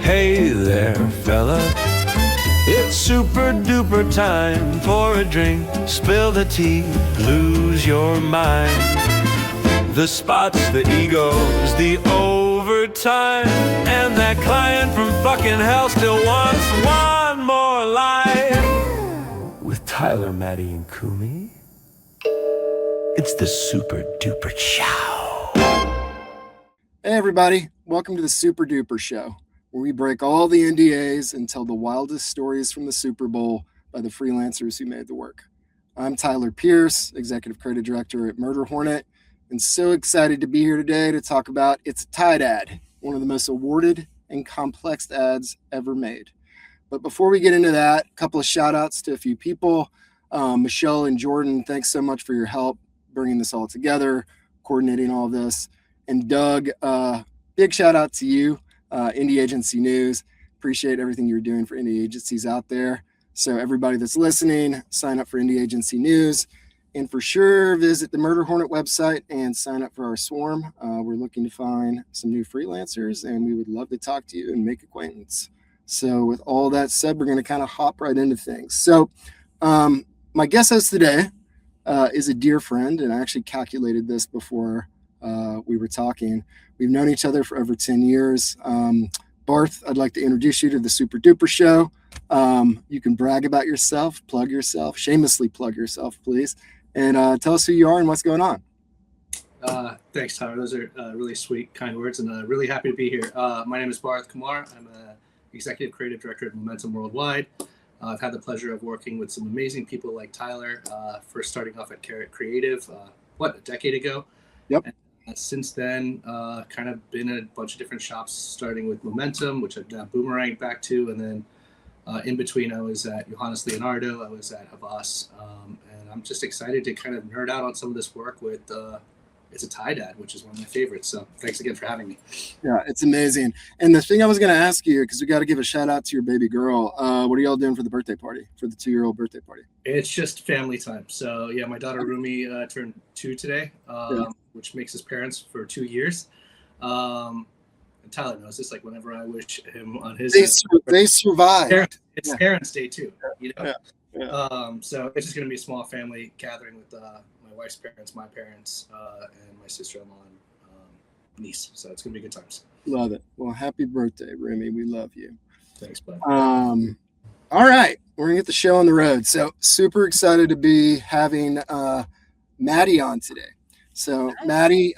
Hey there, fella. It's super duper time for a drink. Spill the tea, lose your mind. The spots, the egos, the overtime. And that client from fucking hell still wants one more life. With Tyler, Maddy, and Kumi, it's the Super Duper Show. Hey everybody, welcome to the Super Duper Show, where we break all the NDAs and tell the wildest stories from the Super Bowl by the freelancers who made the work. I'm Tyler Pierce, Executive Creative Director at Murder Hornet, and so excited to be here today to talk about It's a Tide Ad, one of the most awarded and complex ads ever made. But before we get into that, a couple of shout outs to a few people. Michelle and Jordan, thanks so much for your help bringing this all together, coordinating all of this. And Doug, big shout out to you, Indie Agency News. Appreciate everything you're doing for indie agencies out there. So everybody that's listening, sign up for Indie Agency News. And for sure, visit the Murder Hornet website and sign up for our swarm. We're looking to find some new freelancers, and we would love to talk to you and make acquaintance. So with all that said, we're going to kind of hop right into things. So my guest host today is a dear friend, and I actually calculated this before we were talking. We've known each other for over 10 years. Barth, I'd like to introduce you to the Super Duper Show. You can brag about yourself, plug yourself, shamelessly plug yourself, please, and tell us who you are and what's going on. Thanks, Tyler. Those are really sweet, kind words, and really happy to be here. My name is Bharat Kumar. I'm an Executive Creative Director at Momentum Worldwide. I've had the pleasure of working with some amazing people like Tyler, first starting off at Carrot Creative, a decade ago. Yep. And since then, kind of been in a bunch of different shops, starting with Momentum, which I've now boomeranged back to, and then in between, I was at Johannes Leonardo, I was at Havas, and I'm just excited to kind of nerd out on some of this work with It's a Tide Ad, which is one of my favorites. So thanks again for having me. Yeah, it's amazing. And the thing I was going to ask you, because we got to give a shout out to your baby girl. What are y'all doing for the birthday party, for the 2-year-old birthday party? It's just family time. So yeah, my daughter Rumi turned 2 today, which makes his parents for 2 years. And Tyler knows this. Like whenever I wish him on his, they survived. It's Parents' Day too. You know. Yeah. So it's just going to be a small family gathering with my wife's parents, my parents, and my sister-in-law and niece. So it's going to be good times. Love it. Well, happy birthday, Remy. We love you. Thanks, bud. All right, we're gonna get the show on the road. So super excited to be having Maddy on today. So Maddy,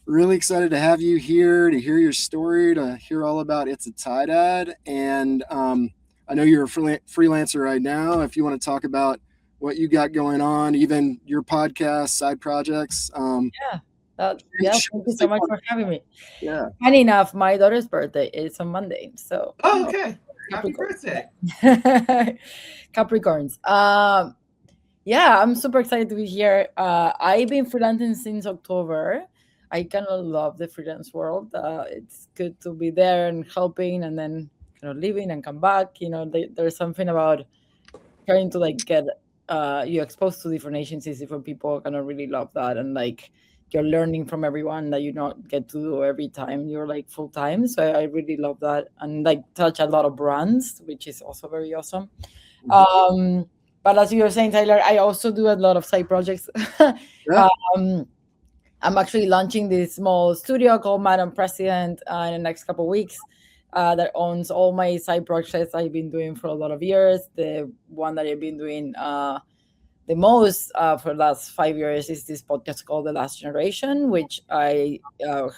really excited to have you here, to hear your story, to hear all about It's a Tide Ad. And I know you're a freelancer right now. If you want to talk about what you got going on, even your podcast, side projects. Thank you so much for having me. Yeah. Funny enough, my daughter's birthday is on Monday. So okay. Happy birthday. Capricorns. I'm super excited to be here. I've been freelancing since October. I kind of love the freelance world. It's good to be there and helping, and then leaving and come back. There's something about trying to get you exposed to different agencies, different people. Kind of really love that, and you're learning from everyone that you don't get to do every time you're full time. So I really love that, and touch a lot of brands, which is also very awesome. Mm-hmm. But as you were saying, Tyler, I also do a lot of side projects. Yeah. I'm actually launching this small studio called Madam President in the next couple of weeks that owns all my side projects I've been doing for a lot of years. The one that I've been doing the most for the last 5 years is this podcast called The Last Generation, which I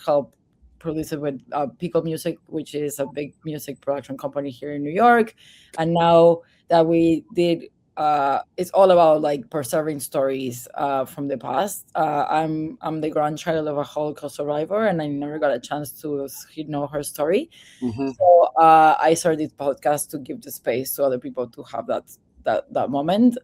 help produce it with Pickle Music, which is a big music production company here in New York. And now that we did, it's all about preserving stories from the past. I'm the grandchild of a Holocaust survivor, and I never got a chance to know her story. Mm-hmm. So I started this podcast to give the space to other people to have that moment.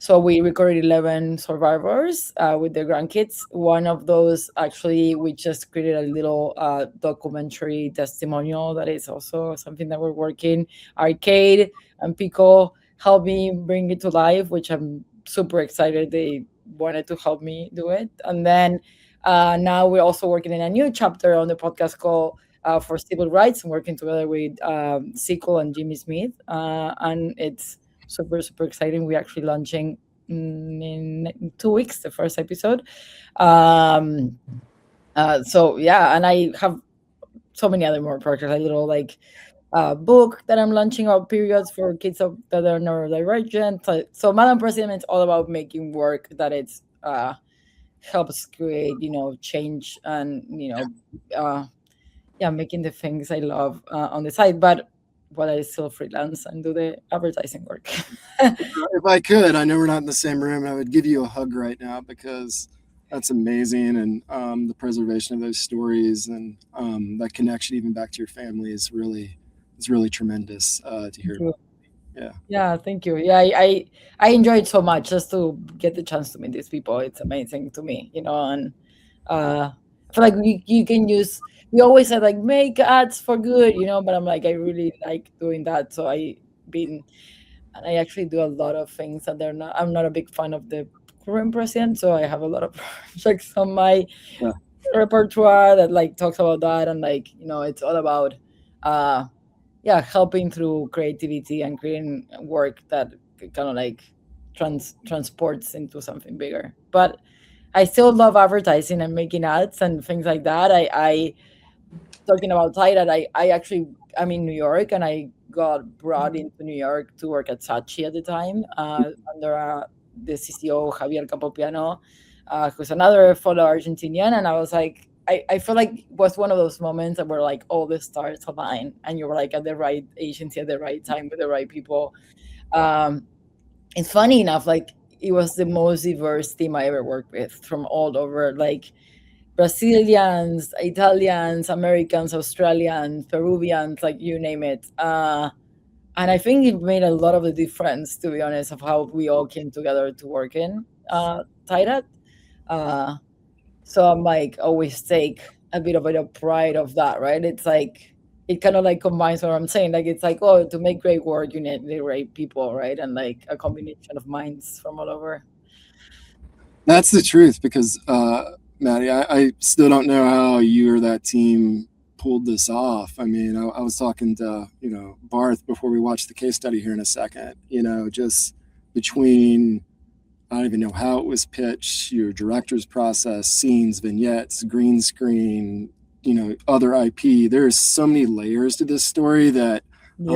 So we recorded 11 survivors with their grandkids. One of those, actually, we just created a little documentary testimonial that is also something that we're working. Arcade and Pico helped me bring it to life, which I'm super excited they wanted to help me do it. And then now we're also working in a new chapter on the podcast called for civil rights and working together with Sequel and Jimmy Smith. And it's super, super exciting. We're actually launching in 2 weeks, the first episode. So yeah, and I have so many other more projects, a little like book that I'm launching about periods for kids that are neurodivergent. So Madam President is all about making work that it's helps create, change and, making the things I love on the side. But while I still freelance and do the advertising work. If I could, I know we're not in the same room, I would give you a hug right now because that's amazing. And the preservation of those stories and that connection even back to your family is really tremendous to hear. Yeah, thank you. Yeah, I enjoy it so much just to get the chance to meet these people. It's amazing to me, and I feel like you can use, we always say like make ads for good, but I'm like, I really like doing that. So I actually do a lot of things that I'm not a big fan of the current president. So I have a lot of projects on my repertoire that like talks about that. And like, it's all about, helping through creativity and creating work that kind of like transports into something bigger. But I still love advertising and making ads and things like that. I talking about Tie-Dye, I'm in New York, and I got brought into New York to work at Saatchi at the time under the CCO Javier Capopiano, who's another fellow Argentinian. And I was like, I feel like it was one of those moments where like all the stars align and you were like at the right agency at the right time with the right people. It's funny enough, like it was the most diverse team I ever worked with from all over, like Brazilians, Italians, Americans, Australians, Peruvians, like you name it. And I think it made a lot of the difference, to be honest, of how we all came together to work in Tie-Dye. So I'm like, always take a bit of pride of that, right? It's like, it kind of like combines what I'm saying. Like, it's like, oh, to make great work, you need the right people, right? And like a combination of minds from all over. That's the truth, because Maddy, I still don't know how you or that team pulled this off. I mean, I was talking to, Barth before we watched the case study here in a second, just between, I don't even know how it was pitched, your director's process, scenes, vignettes, green screen, other IP. There's so many layers to this story that, B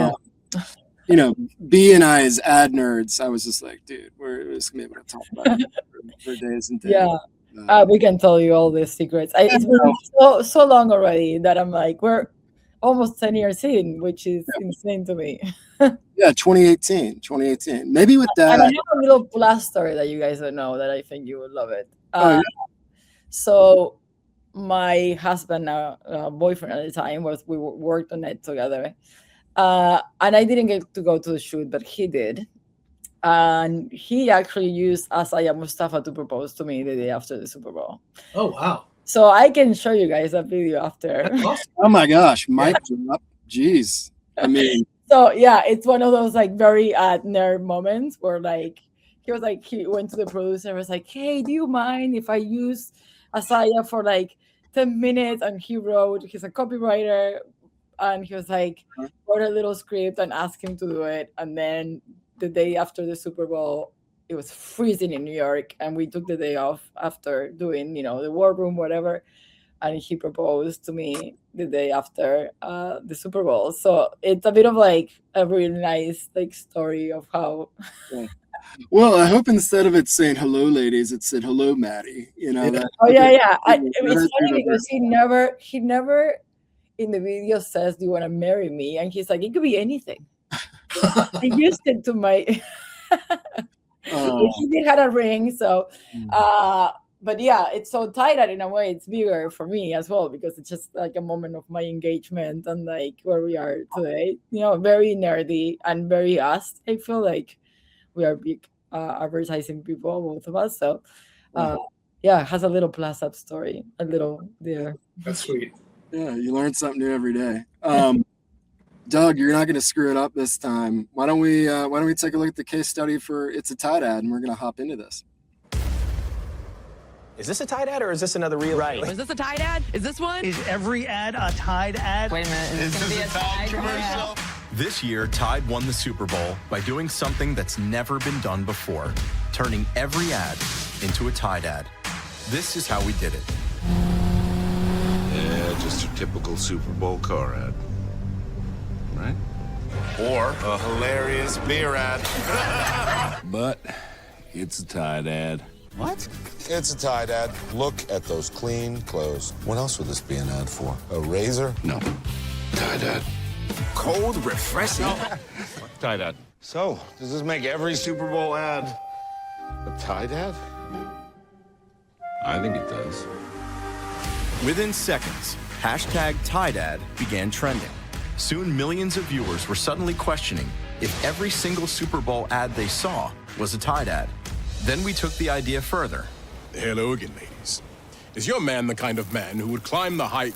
and I as ad nerds, I was just like, dude, we're just gonna be able to talk about it for days and days. Yeah, we can tell you all the secrets. It's been so long already that I'm like, we're almost 10 years in, which is insane to me. Yeah, 2018. Maybe with that. And I have a little plus story that you guys don't know that I think you would love it. So my husband, boyfriend at the time, we worked on it together. And I didn't get to go to the shoot, but he did. And he actually used Asaya Mustafa to propose to me the day after the Super Bowl. Oh, wow. So I can show you guys that video after. Awesome. Oh my gosh, mic drop. Jeez. I mean. So yeah, it's one of those like very nerd moments where like he went to the producer and was like, hey, do you mind if I use Asaya for like 10 minutes? And he's a copywriter, and he was like, wrote a little script and asked him to do it. And then the day after the Super Bowl, it was freezing in New York, and we took the day off after doing, the war room, whatever. And he proposed to me the day after the Super Bowl. So it's a bit of like a really nice like story of how. Yeah. Well, I hope instead of it saying "hello, ladies," it said "hello, Maddy." That, It's funny because he never in the video says, "Do you want to marry me?" And he's like, "It could be anything." I used it to my. He did have a ring, so. But yeah, it's so tight that in a way it's bigger for me as well, because it's just like a moment of my engagement and like where we are today. Very nerdy and very us. I feel like we are big advertising people, both of us. So it has a little plus up story, a little there. That's sweet. Yeah, you learn something new every day. Doug, you're not going to screw it up this time. Why don't we take a look at the case study for It's a Tie-Dye, and we're going to hop into this. Is this a Tide ad or is this another real? Right. Is this a Tide ad? Is this one? Is every ad a Tide ad? Wait a minute. Is this going to be a Tide commercial? This year, Tide won the Super Bowl by doing something that's never been done before, turning every ad into a Tide ad. This is how we did it. Yeah, just a typical Super Bowl car ad. Right? Or a hilarious beer ad. But it's a Tide ad. What? It's a Tide ad. Look at those clean clothes. What else would this be an ad for? A razor? No. Tide ad. Cold, refreshing. Tide ad. So, does this make every Super Bowl ad a Tide ad? I think it does. Within seconds, hashtag Tide ad began trending. Soon, millions of viewers were suddenly questioning if every single Super Bowl ad they saw was a Tide ad. Then we took the idea further. Hello again, ladies. Is your man the kind of man who would climb the height?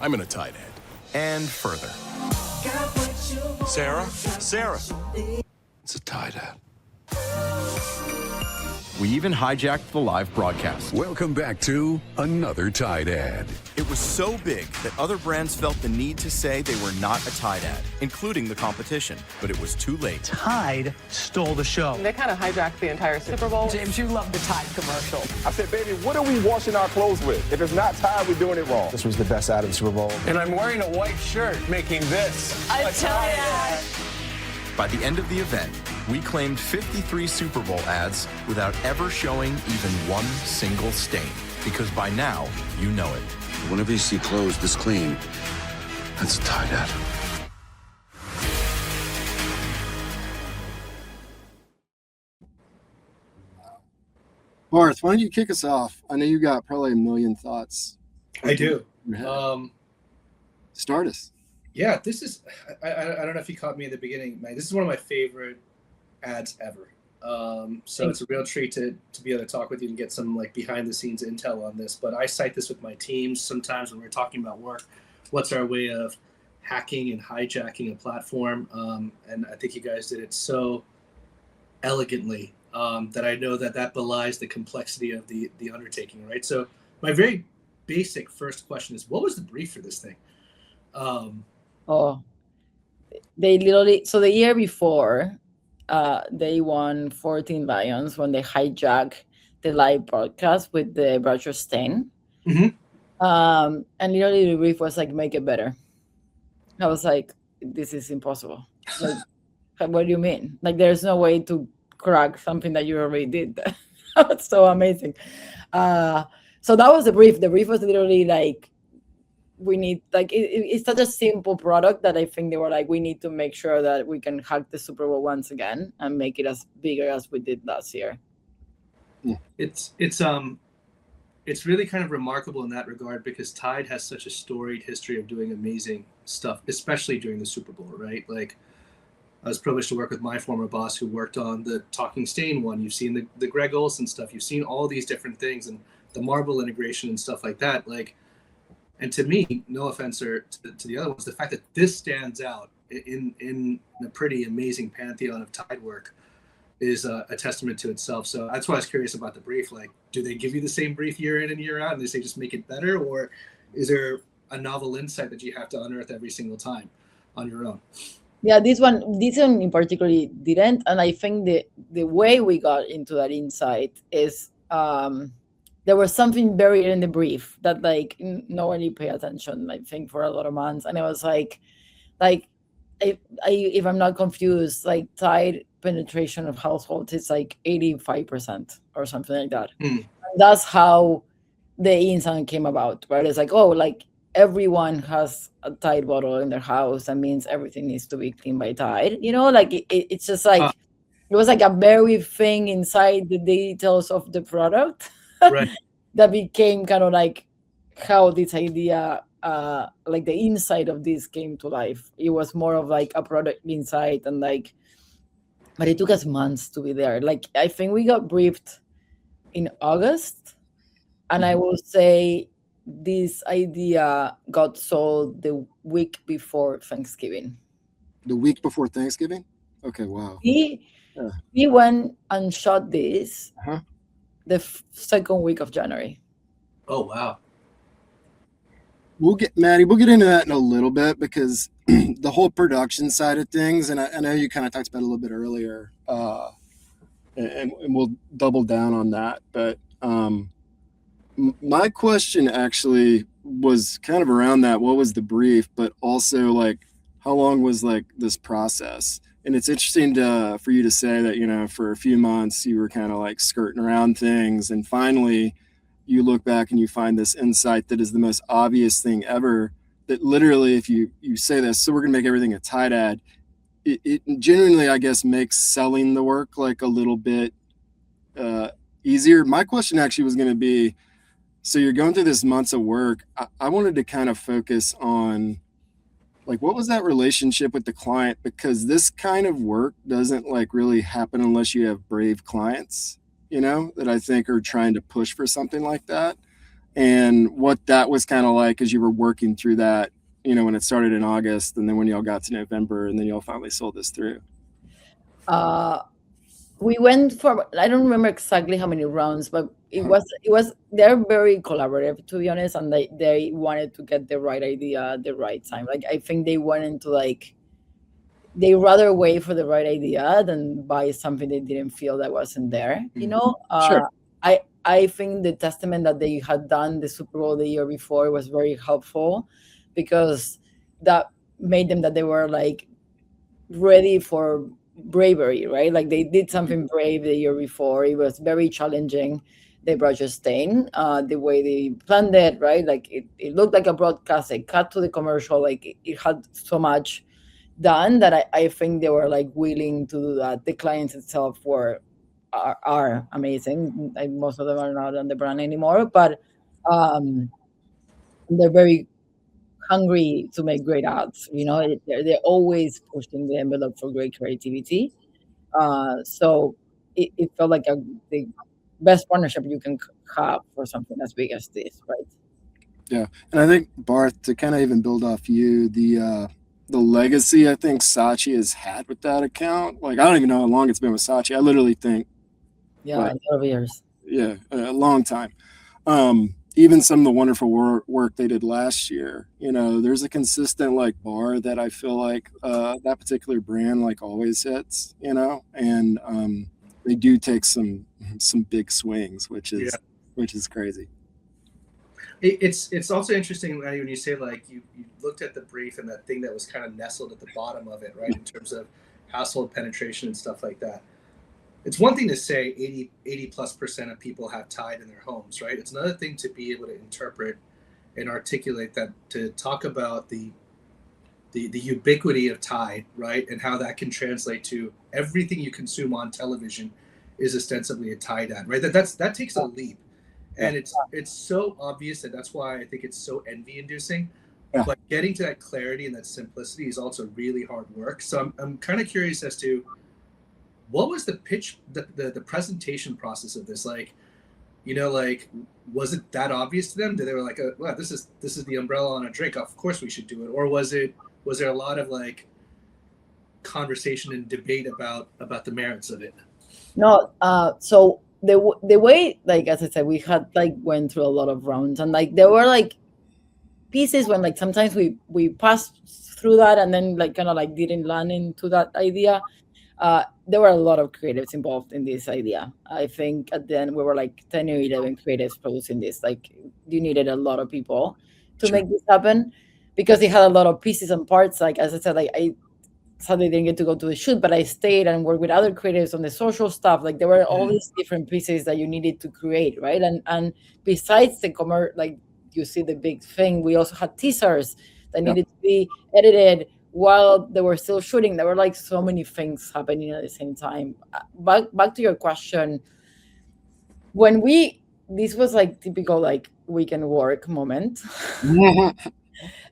I'm in a Tide ad. And further. Sarah? Sarah. It's a Tide ad. We even hijacked the live broadcast. Welcome back to another Tide ad. It was so big that other brands felt the need to say they were not a Tide ad, including the competition. But it was too late. Tide stole the show. They kind of hijacked the entire Super Bowl. James, you love the Tide commercial. I said, baby, what are we washing our clothes with? If it's not Tide, we're doing it wrong. This was the best ad of the Super Bowl. And I'm wearing a white shirt making this A Tide ad. By the end of the event, we claimed 53 Super Bowl ads without ever showing even one single stain. Because by now, you know it. Whenever you see clothes this clean, that's a Tide ad. Barth, why don't you kick us off? I know you got probably a million thoughts. I do. Start us. Yeah, this is, I don't know if you caught me at the beginning, man. This is one of my favorite ads ever. So it's a real treat to be able to talk with you and get some like behind the scenes intel on this. But I cite this with my teams sometimes when we're talking about work. What's our way of hacking and hijacking a platform? And I think you guys did it so elegantly that I know that belies the complexity of the undertaking, right? So my very basic first question is, what was the brief for this thing? They literally, so the year before, they won 14 Lions when they hijacked the live broadcast with the Roger Stain. Mm-hmm. And literally the brief was like, make it better. I was like, this is impossible. Like, what do you mean? Like, there's no way to crack something that you already did. That was so amazing. So that was the brief. The brief was literally like, we need, like, it's such a simple product that I think they were like, we need to make sure that we can hack the Super Bowl once again and make it as bigger as we did last year. It's really kind of remarkable in that regard because Tide has such a storied history of doing amazing stuff, especially during the Super Bowl, right? Like, I was privileged to work with my former boss who worked on the Talking Stain one. You've seen the Greg Olson stuff. You've seen all these different things and the Marble integration and stuff like that. Like, and to me, no offense to the other ones, the fact that this stands out in a pretty amazing pantheon of Tide work is a testament to itself. So that's why I was curious about the brief. Like, do they give you the same brief year in and year out and they say just make it better? Or is there a novel insight that you have to unearth every single time on your own? Yeah, this one in particular didn't. And I think the way we got into that insight is there was something buried in the brief that like nobody paid attention, I think, for a lot of months. And it was like if I'm not confused, like Tide penetration of households is like 85% or something like that. And that's how the insight came about, right? It's like, oh, like everyone has a Tide bottle in their house. That means everything needs to be cleaned by Tide. You know, like it's just like, it was like a buried thing inside the details of the product. Right. That became kind of like how this idea, like the inside of this came to life. It was more of like a product insight and like, but it took us months to be there. Like, I think we got briefed in August, and I will say this idea got sold the week before Thanksgiving. The week before Thanksgiving? Okay, wow. We went and shot this Uh-huh. the second week of January. Oh wow. We'll get into that in a little bit, because the whole production side of things, and I know you kind of talked about it a little bit earlier, and we'll double down on that. But my question actually was kind of around that. What was the brief, but also like how long was like this process? And it's interesting for you to say that, for a few months you were kind of like skirting around things, and finally you look back and you find this insight that is the most obvious thing ever, that literally if you say this, so we're gonna make everything a tight ad, it genuinely, I guess, makes selling the work like a little bit easier. My question actually was gonna be, so you're going through this months of work. I wanted to kind of focus on like, what was that relationship with the client? Because this kind of work doesn't like really happen unless you have brave clients, that I think are trying to push for something like that. And what that was kind of like as you were working through that, when it started in August, and then when y'all got to November, and then y'all finally sold this through. We went for, I don't remember exactly how many rounds, but it was they're very collaborative, to be honest, and they wanted to get the right idea at the right time. Like, I think they went into like, they rather wait for the right idea than buy something they didn't feel that wasn't there, Sure. I think the testament that they had done the Super Bowl the year before was very helpful, because that made them that they were like ready for bravery, right? Like, they did something brave the year before. It was very challenging. They brought Justin, the way they planned it, right? Like, it looked like a broadcast. They cut to the commercial. Like, it had so much done that I think they were like willing to do that. The clients itself are amazing. Like, most of them are not on the brand anymore, but they're very hungry to make great ads. They're always pushing the envelope for great creativity. So it felt like the best partnership you can have for something as big as this, right? Yeah, and I think, Barth, to kind of even build off you, the legacy I think Saatchi has had with that account. Like, I don't even know how long it's been with Saatchi. I literally think, a lot of years. Yeah, a long time. Even some of the wonderful work they did last year, there's a consistent like bar that I feel like that particular brand like always hits, and they do take some big swings, which is crazy. It's also interesting, Maddy, when you say like you looked at the brief and that thing that was kind of nestled at the bottom of it, right, in terms of household penetration and stuff like that. It's one thing to say 80+% of people have Tide in their homes, right? It's another thing to be able to interpret and articulate that, to talk about the ubiquity of Tide, right, and how that can translate to everything you consume on television is ostensibly a Tide ad, right? That takes a leap, and it's so obvious, and that's why I think it's so envy-inducing. Yeah. But getting to that clarity and that simplicity is also really hard work. So I'm kind of curious as to, what was the pitch, the presentation process of this? Like, like, was it that obvious to them? Did they were like, wow, this is the umbrella on a drink, of course we should do it? Or was there a lot of like conversation and debate about the merits of it? No, so the way, like, as I said, we had like went through a lot of rounds, and like there were like pieces when like sometimes we passed through that and then like kind of like didn't land into that idea. There were a lot of creatives involved in this idea. I think at the end we were like 10 or 11 creatives producing this. Like, you needed a lot of people to make this happen, because it had a lot of pieces and parts. Like, as I said, like, I sadly didn't get to go to the shoot, but I stayed and worked with other creatives on the social stuff. Like, there were all these different pieces that you needed to create, right? And besides the like, you see the big thing, we also had teasers that needed to be edited while they were still shooting. There were like so many things happening at the same time. Back to your question, this was like typical like weekend work moment.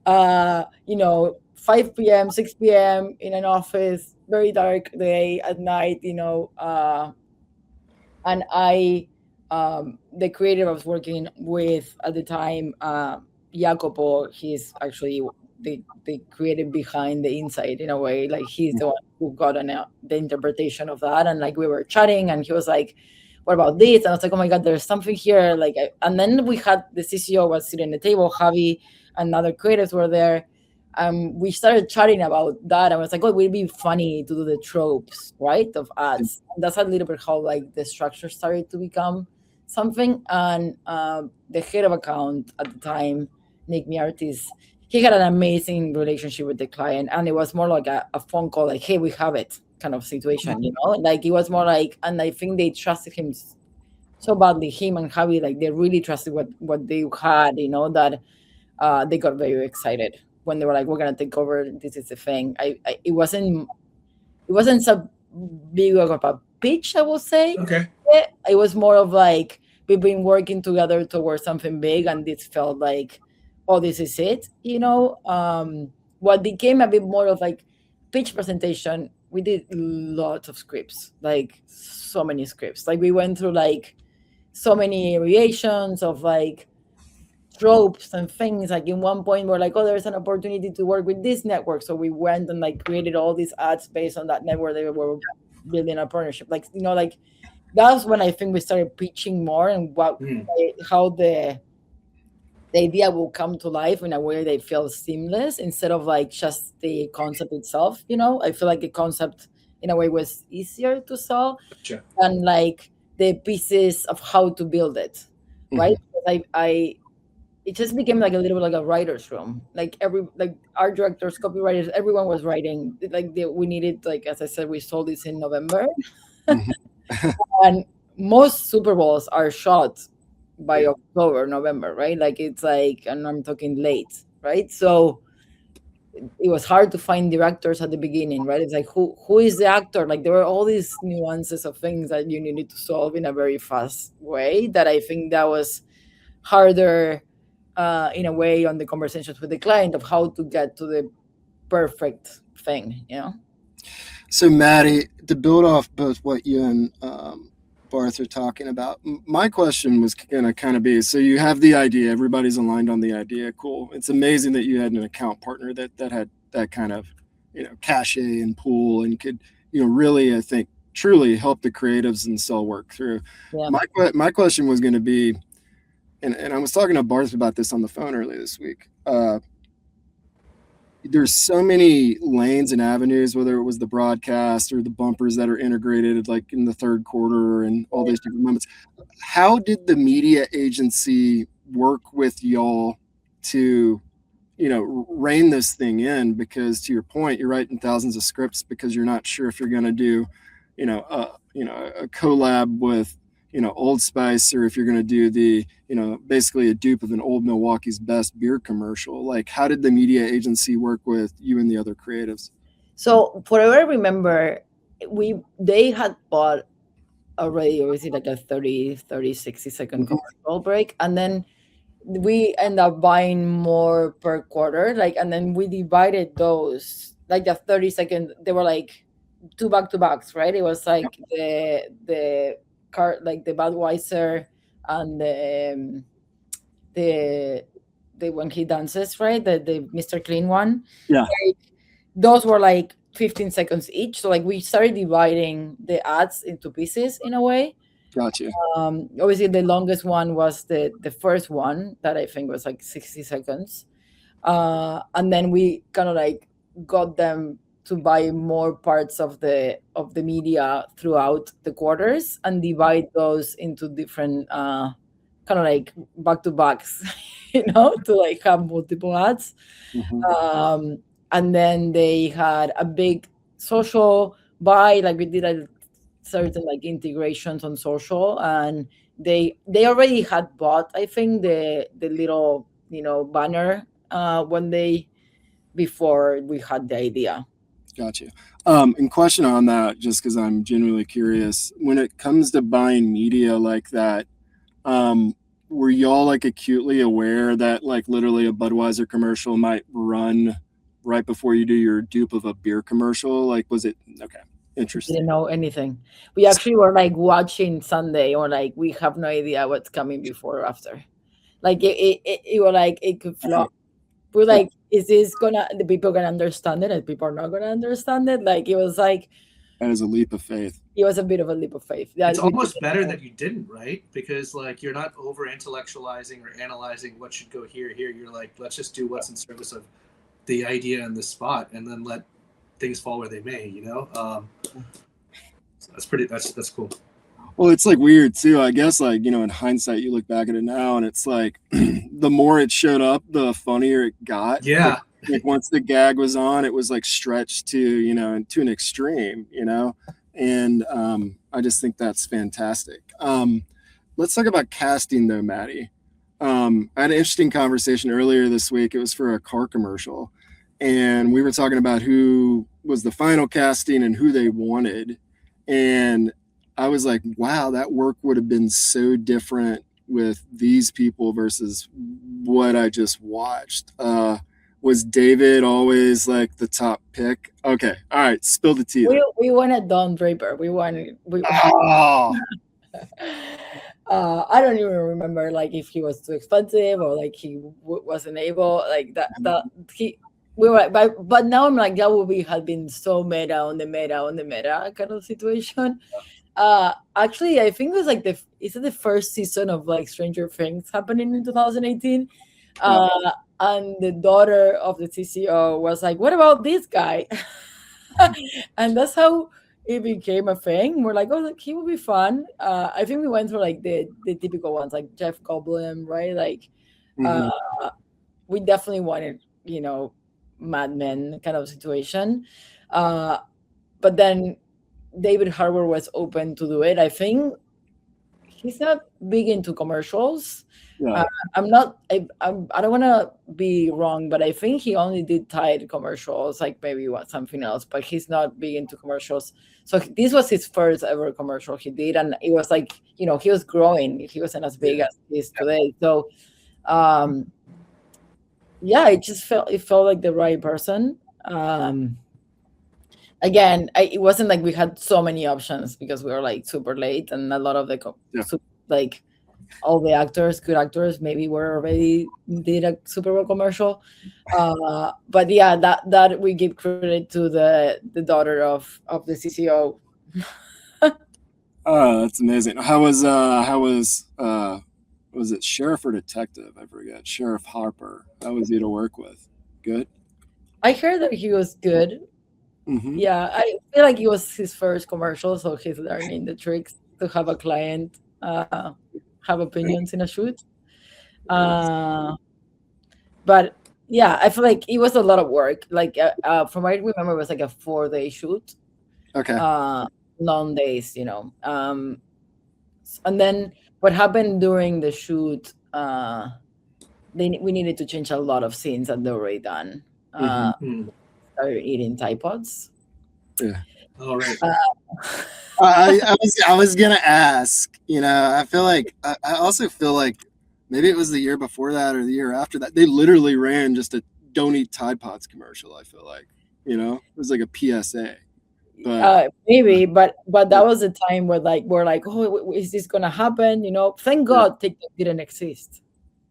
5 p.m., 6 p.m. in an office, very dark day at night, and I, the creative I was working with at the time, Jacopo, he's actually the creative behind the inside in a way. Like he's the one who got the interpretation of that, and like we were chatting, and he was like, "What about this?" And I was like, "Oh my god, there's something here!" Like, and then we had the CCO was sitting at the table, Javi and other creatives were there. We started chatting about that. I was like, "Oh, it would be funny to do the tropes, right, of ads." And that's a little bit how like the structure started to become something. And the head of account at the time, Nick Miartis, he had an amazing relationship with the client, and it was more like a phone call, like, "Hey, we have it," kind of situation, you know. Like it was more like, and I think they trusted him so badly, him and Javi, like they really trusted what they had, you know, that they got very excited when they were like, "We're gonna take over. This is the thing." It wasn't so big of a pitch, I would say. Okay. It was more of like we've been working together towards something big, and this felt like, "Oh, this is it," you know. What became a bit more of like pitch presentation, we did lots of scripts, like so many scripts. Like we went through like so many variations of like tropes and things. Like in one point we're like, "Oh, there's an opportunity to work with this network," so we went and like created all these ads based on that network. They were building a partnership, like, you know, like that's when I think we started pitching more, and how the idea will come to life in a way that feels seamless instead of like just the concept itself, you know. I feel like the concept in a way was easier to sell than like the pieces of how to build it, right? It just became like a little bit like a writer's room. Like art directors, copywriters, everyone was writing. Like we needed, like, as I said, we sold this in November. And most Super Bowls are shot by October, November, right? Like it's like, and I'm talking late, right? So it was hard to find directors at the beginning, right? It's like, who is the actor? Like there were all these nuances of things that you needed to solve in a very fast way, that I think that was harder in a way on the conversations with the client of how to get to the perfect thing, you know? So Maddy, to build off both what you and Barth are talking about, my question was going to kind of be, so you have the idea, everybody's aligned on the idea, cool. It's amazing that you had an account partner that had that kind of, you know, cachet and pool and could, you know, really, I think, truly help the creatives and sell work through. Yeah. My question was going to be, and I was talking to Barth about this on the phone earlier this week. There's so many lanes and avenues, whether it was the broadcast or the bumpers that are integrated like in the third quarter and all these different moments. How did the media agency work with y'all to, you know, rein this thing in? Because to your point, you're writing thousands of scripts because you're not sure if you're going to do, a collab with, Old Spice, or if you're going to do the, basically a dupe of an Old Milwaukee's Best beer commercial. Like, how did the media agency work with you and the other creatives? So for what I remember, they had bought already, obviously, like a 30, 60 second commercial break. And then we end up buying more per quarter. Like, and then we divided those, like the 30-second, they were like 2 back-to-backs, right? It was like the car, like the Budweiser and the when he dances, right? The Mr. Clean one. Yeah. Like, those were like 15 seconds each. So like we started dividing the ads into pieces in a way. Gotcha. Obviously the longest one was the first one that I think was like 60 seconds. And then we kind of like got them to buy more parts of the media throughout the quarters and divide those into different kind of like back-to-backs, to like have multiple ads. Mm-hmm. And then they had a big social buy, like we did a certain like integrations on social, and they already had bought, I think, the little banner before we had the idea. Gotcha. And question on that, just because I'm genuinely curious, when it comes to buying media like that, were y'all like acutely aware that like literally a Budweiser commercial might run right before you do your dupe of a beer commercial? Like, was it okay? Interesting. Didn't know anything. We actually were like watching Sunday, or like we have no idea what's coming before or after. Like it was like it could flop. We're like, is the people gonna understand it and people are not gonna understand it? Like it was like that is a leap of faith. It was a bit of a leap of faith. It's almost better that you didn't, right? Because like you're not over intellectualizing or analyzing what should go here. You're like, let's just do what's in service of the idea and the spot, and then let things fall where they may. So that's cool. Well, it's like weird too. I guess like, in hindsight, you look back at it now and it's like the more it showed up, the funnier it got. Yeah. Like once the gag was on, it was like stretched to, to an extreme, and I just think that's fantastic. Let's talk about casting though, Maddy. I had an interesting conversation earlier this week. It was for a car commercial, and we were talking about who was the final casting and who they wanted. And I was like, wow, that work would have been so different with these people versus what I just watched. Was David always like the top pick? Okay. All right. Spill the tea. We wanted Don Draper. I don't even remember like if he was too expensive or like he wasn't able like that. But now I'm like that would have been so meta on the meta kind of situation. Actually, I think it was like the first season of like Stranger Things happening in 2018. And the daughter of the TCO was like, what about this guy? And that's how it became a thing. We're like, oh, like, he would be fun. I think we went through like the typical ones, like Jeff Goldblum, right? Like, we definitely wanted, Mad Men kind of situation. But then David Harbour was open to do it. I think he's not big into commercials. Yeah. I don't want to be wrong, but I think he only did Tide commercials, like maybe something else, but he's not big into commercials. So this was his first ever commercial he did. And it was like, he was growing. He wasn't as big as he is today. So, it felt like the right person. Again, it wasn't like we had so many options because we were like super late, and a lot of the all the good actors maybe were already did a Super Bowl commercial. But yeah, that we give credit to the daughter of the CCO. Oh, that's amazing. How was it sheriff or detective? I forget. Sheriff Harper. How was he to work with? Good? I heard that he was good. Mm-hmm. Yeah, I feel like it was his first commercial, so he's learning the tricks to have a client have opinions in a shoot. But yeah, I feel like it was a lot of work. Like from what I remember, it was like a 4-day shoot. Okay. Long days, and then what happened during the shoot? We needed to change a lot of scenes that they were already done. Started eating Tide Pods. Yeah. All right. I was gonna ask. I feel like I also feel like maybe it was the year before that or the year after that. They literally ran just a "Don't Eat Tide Pods" commercial. I feel like it was like a PSA. But maybe, but that was the time where like we're like, oh, is this gonna happen? Thank God TikTok didn't exist.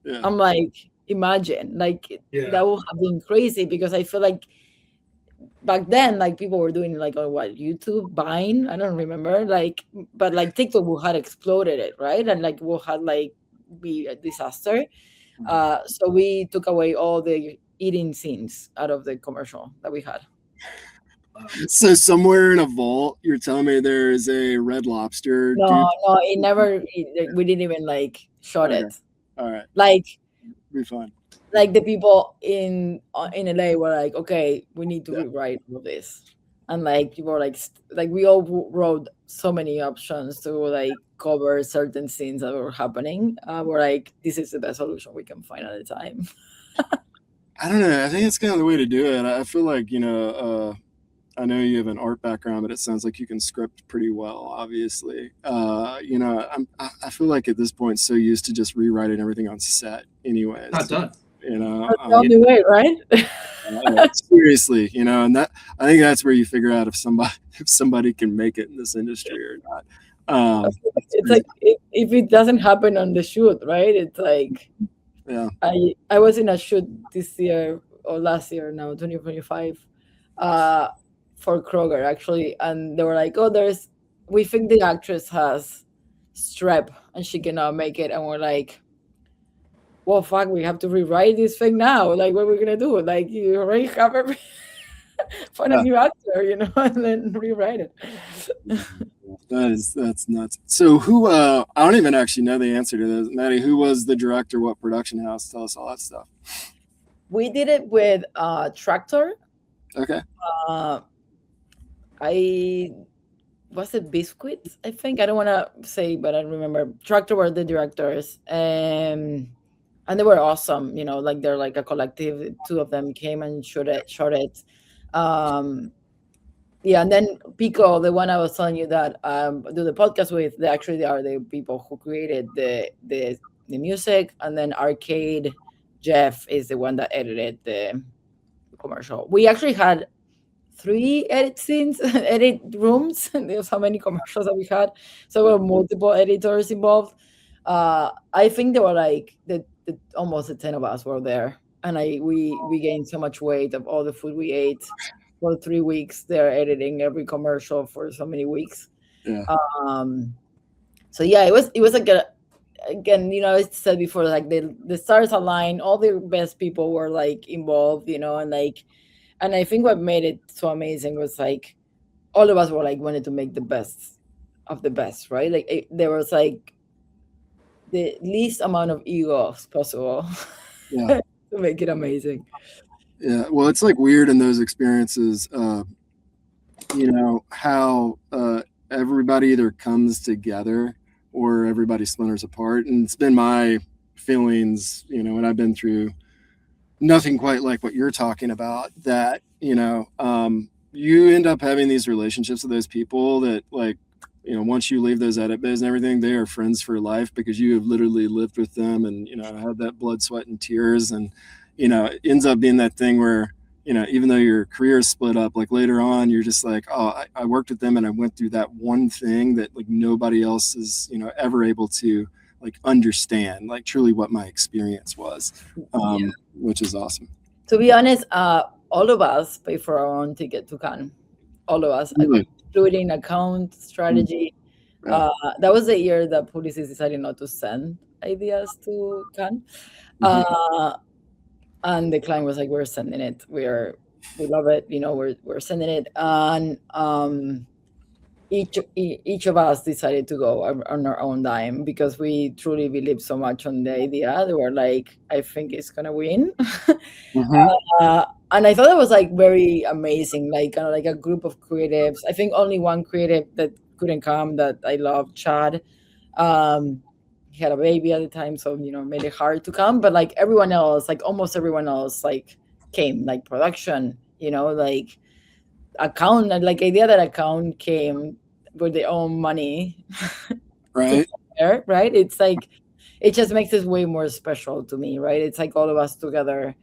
Yeah. I'm like, imagine that would have been crazy because I feel like back then, like people were doing like on YouTube, Vine, I don't remember, but like TikTok would have exploded it, right? And like would have like be a disaster. So we took away all the eating scenes out of the commercial that we had. So somewhere in a vault, you're telling me there is a Red Lobster? No, it never. We didn't even like shot it. All right. Like, be fun. Like the people in LA were like, okay, we need to rewrite all this, and like people were like we all wrote so many options to like cover certain scenes that were happening. We're like, this is the best solution we can find at the time. I don't know. I think it's kind of the way to do it. I feel like I know you have an art background, but it sounds like you can script pretty well, obviously. I feel like at this point, so used to just rewriting everything on set anyways. Not done. That's the only way, right? Seriously, and that I think that's where you figure out if somebody can make it in this industry or not. It's like if it doesn't happen on the shoot, right? It's like, I was in a shoot this year or last year now, 2025, for Kroger actually, and they were like, "Oh, we think the actress has strep and she cannot make it," and we're like, "Well, fuck, we have to rewrite this thing now. Like, what are we gonna do? Like, you already have every find a new actor, and then rewrite it." That's nuts. So who? I don't even actually know the answer to this, Maddy. Who was the director? What production house? Tell us all that stuff. We did it with Tractor. Okay. Was it Biscuits? I think, I don't want to say, but I remember Tractor were the directors, and they were awesome. Like they're like a collective. Two of them came and shot it. Yeah, and then Pico, the one I was telling you that do the podcast with, they are the people who created the music, and then Arcade Jeff is the one that edited the commercial. We actually had 3 edit rooms. There's how many commercials that we had, so there were multiple editors involved. I think there were like almost the 10 of us were there, and we gained so much weight of all the food we ate for 3 weeks. They're editing every commercial for so many weeks. Yeah. So yeah, it was like again, I said before, like the stars aligned, all the best people were like involved, and I think what made it so amazing was like all of us were like wanted to make the best of the best, right? Like there was like the least amount of ego as possible to make it amazing. Yeah, well, it's like weird in those experiences, how everybody either comes together or everybody splinters apart. And it's been my feelings, when I've been through nothing quite like what you're talking about, that, you end up having these relationships with those people that, like, once you leave those edit bays and everything, they are friends for life because you have literally lived with them and, had that blood, sweat, and tears. And, it ends up being that thing where, even though your career is split up, like later on, you're just like, oh, I worked with them and I went through that one thing that like nobody else is, ever able to like understand, like truly what my experience was, which is awesome. To be honest, all of us pay for our own ticket to Cannes. All of us, including account strategy. That was the year that Publicis decided not to send ideas to Cannes. And the client was like, "We're sending it. We love it. We're sending it." And each of us decided to go on our own dime because we truly believed so much on the idea. They were like, "I think it's gonna win." And I thought it was like very amazing, like kind of like a group of creatives. I think only one creative that couldn't come that I love, Chad. He had a baby at the time, so made it hard to come. But like everyone else, like almost everyone else, like came, like production, like account, like idea that account came with their own money, right? Right? It's like it just makes it way more special to me, right? It's like all of us together,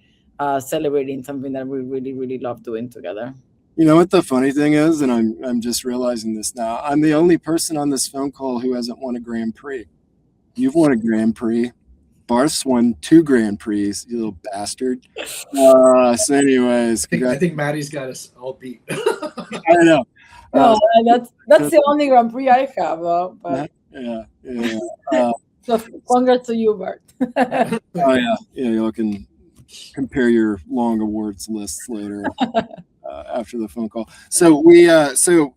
celebrating something that we really, really love doing together. You know what the funny thing is, and I'm just realizing this now. I'm the only person on this phone call who hasn't won a Grand Prix. You've won a Grand Prix. Barth's won 2 Grand Prix, you little bastard. So anyways. I think Maddy's got us all beat. I know. No, that's the only Grand Prix I have, though. But... Yeah. So congrats to you, Bart. Oh, yeah. You can compare your long awards lists later after the phone call. So so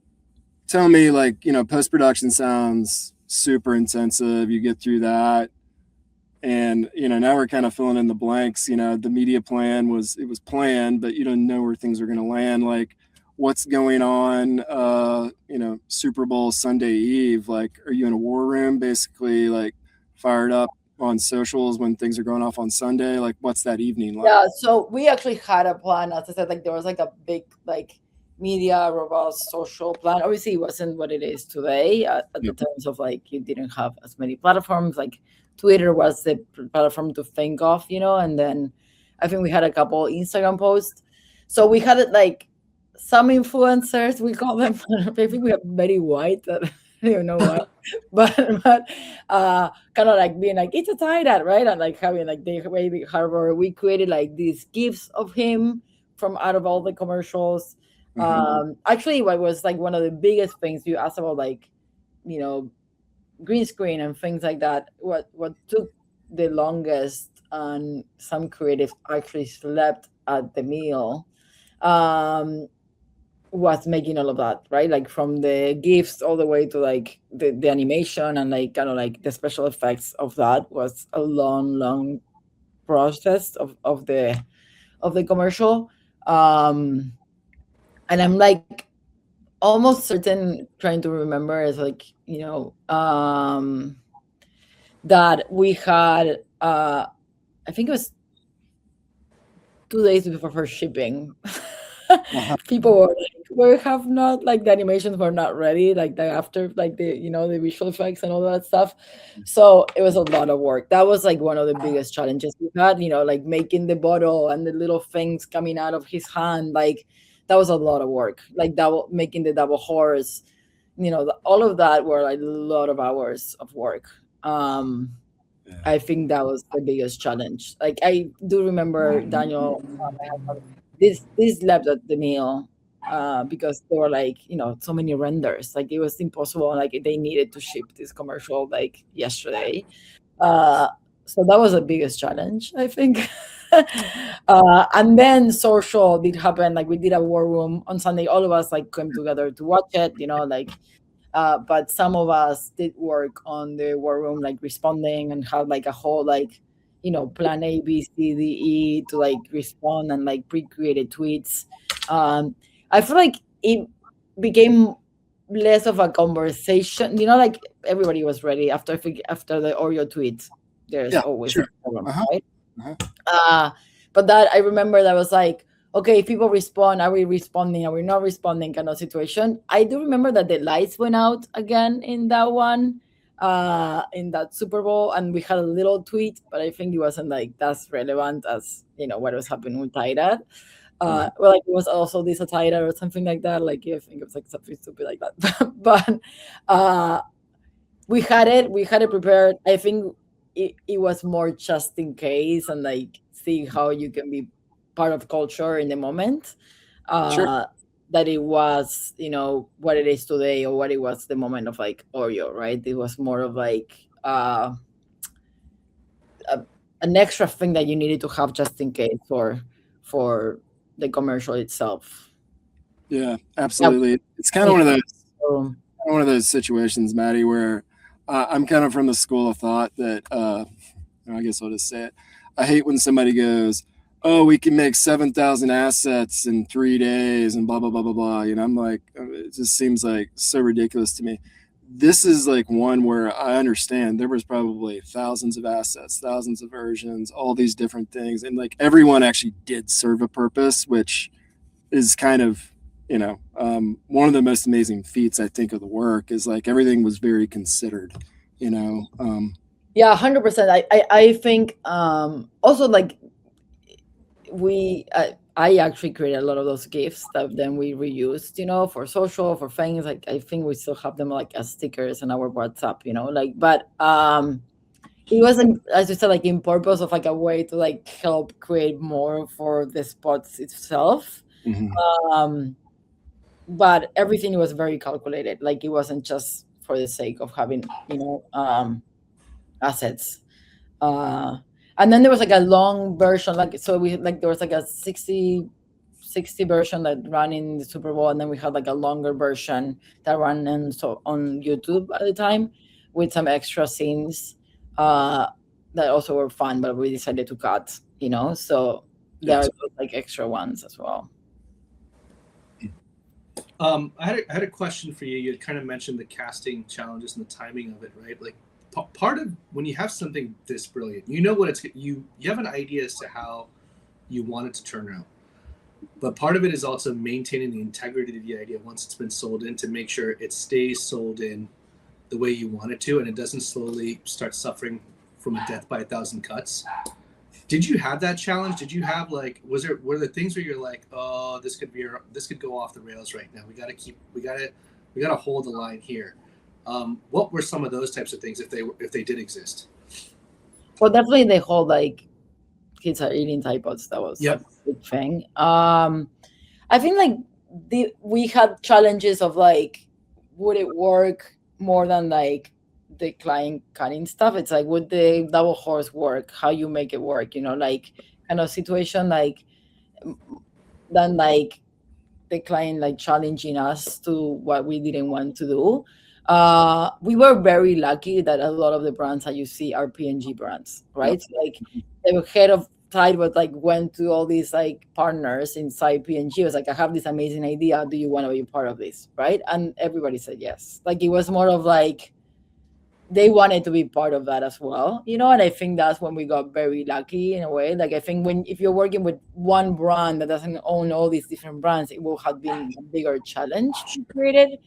tell me, like, post-production sounds super intensive. You get through that, and now we're kind of filling in the blanks. The media plan was planned, but you don't know where things are going to land. Like, what's going on Super Bowl Sunday Eve? Like, are you in a war room basically, like fired up on socials when things are going off on Sunday? Like, what's that evening like? Yeah, so we actually had a plan. As I said, like there was like a big like media robust social plan. Obviously it wasn't what it is today at the terms of like you didn't have as many platforms. Like Twitter was the platform to think of, and then I think we had a couple Instagram posts. So we had like some influencers, we call them. I think we have Betty White that don't even know what, but kind of like being like, it's a tie-dye, right? And like having like David Harbour, we created like these gifs of him from out of all the commercials. Actually, what was like one of the biggest things you asked about, like, you know, green screen and things like that. What took the longest, and some creatives actually slept at the meal, was making all of that, right? Like from the gifts all the way to like the animation and like kind of like the special effects of that was a long process of the commercial. And I'm like almost certain, trying to remember, is like, you know, that we had I think it was 2 days before first shipping. People were like, we have not, like, the animations were not ready, like the after, like the, you know, the visual effects and all that stuff. So it was a lot of work. That was like one of the biggest challenges we had, you know, like making the bottle and the little things coming out of his hand. Like that was a lot of work, like making the double horse, you know, all of that were like a lot of hours of work. I think that was the biggest challenge. Like I do remember Daniel, this slept at the meal because there were like, you know, so many renders. Like it was impossible. Like they needed to ship this commercial like yesterday. So that was the biggest challenge, I think. And then social did happen. Like we did a war room on Sunday. All of us like came together to watch it, you know, like, but some of us did work on the war room, like responding, and had like a whole, like, you know, plan A, B, C, D, E to like respond, and like pre-created tweets. I feel like it became less of a conversation, you know, like everybody was ready after the Oreo tweet. There's always a problem, right? But that I remember that was like, okay, if people respond, are we responding? Are we not responding? Kind of situation. I do remember that the lights went out again in that one, in that Super Bowl, and we had a little tweet, but I think it wasn't like as relevant as, you know, what was happening with Tidad. Well, like it was also this a Tidad or something like that. Like I think it was like something stupid like that. But we had it prepared. I think it was more just in case, and like see how you can be part of culture in the moment. That it was, you know, what it is today, or what it was the moment of like Oreo, right? It was more of like an extra thing that you needed to have just in case for the commercial itself. Yeah, absolutely. It's kind of one of those situations, Maddy, where I'm kind of from the school of thought that I guess I'll just say it. I hate when somebody goes, oh, we can make 7,000 assets in 3 days and blah, blah, blah, blah, blah. You know, I'm like, it just seems like so ridiculous to me. This is like one where I understand there was probably thousands of assets, thousands of versions, all these different things. And like everyone actually did serve a purpose, which is kind of, you know, one of the most amazing feats, I think, of the work is like everything was very considered, you know. Yeah, 100%. I think also like I actually created a lot of those gifts that then we reused, you know, for social, for things. Like I think we still have them like as stickers in our WhatsApp, you know, like, but it wasn't, as you said, like in purpose of like a way to like help create more for the spots itself. But everything was very calculated. Like it wasn't just for the sake of having, you know, assets. And then there was like a long version, like, so we like, there was like a 60 version that ran in the Super Bowl, and then we had like a longer version that ran on YouTube at the time with some extra scenes that also were fun, but we decided to cut, you know, so there are like extra ones as well. I had a question for you. You had kind of mentioned the casting challenges and the timing of it, right? Like part of when you have something this brilliant, you know what it's, you have an idea as to how you want it to turn out, but part of it is also maintaining the integrity of the idea once it's been sold in, to make sure it stays sold in the way you want it to, and it doesn't slowly start suffering from a death by 1,000 cuts. Did you have that challenge? Did you have like, were there things where you're like, oh, this could go off the rails right now. We gotta hold the line here. What were some of those types of things if they did exist? Well, definitely the whole like kids are eating typos. That was a big thing. I think like we had challenges of like, would it work more than like the client cutting stuff? It's like, would the double horse work? How you make it work? You know, like kind of situation like than like the client like challenging us to what we didn't want to do. We were very lucky that a lot of the brands that you see are P&G brands, right? So, like the head of Tide was like went to all these like partners inside P&G. Was like, I have this amazing idea. Do you want to be part of this, right? And everybody said yes. Like it was more of like they wanted to be part of that as well, you know. And I think that's when we got very lucky in a way. Like I think if you're working with one brand that doesn't own all these different brands, it will have been a bigger challenge to create it.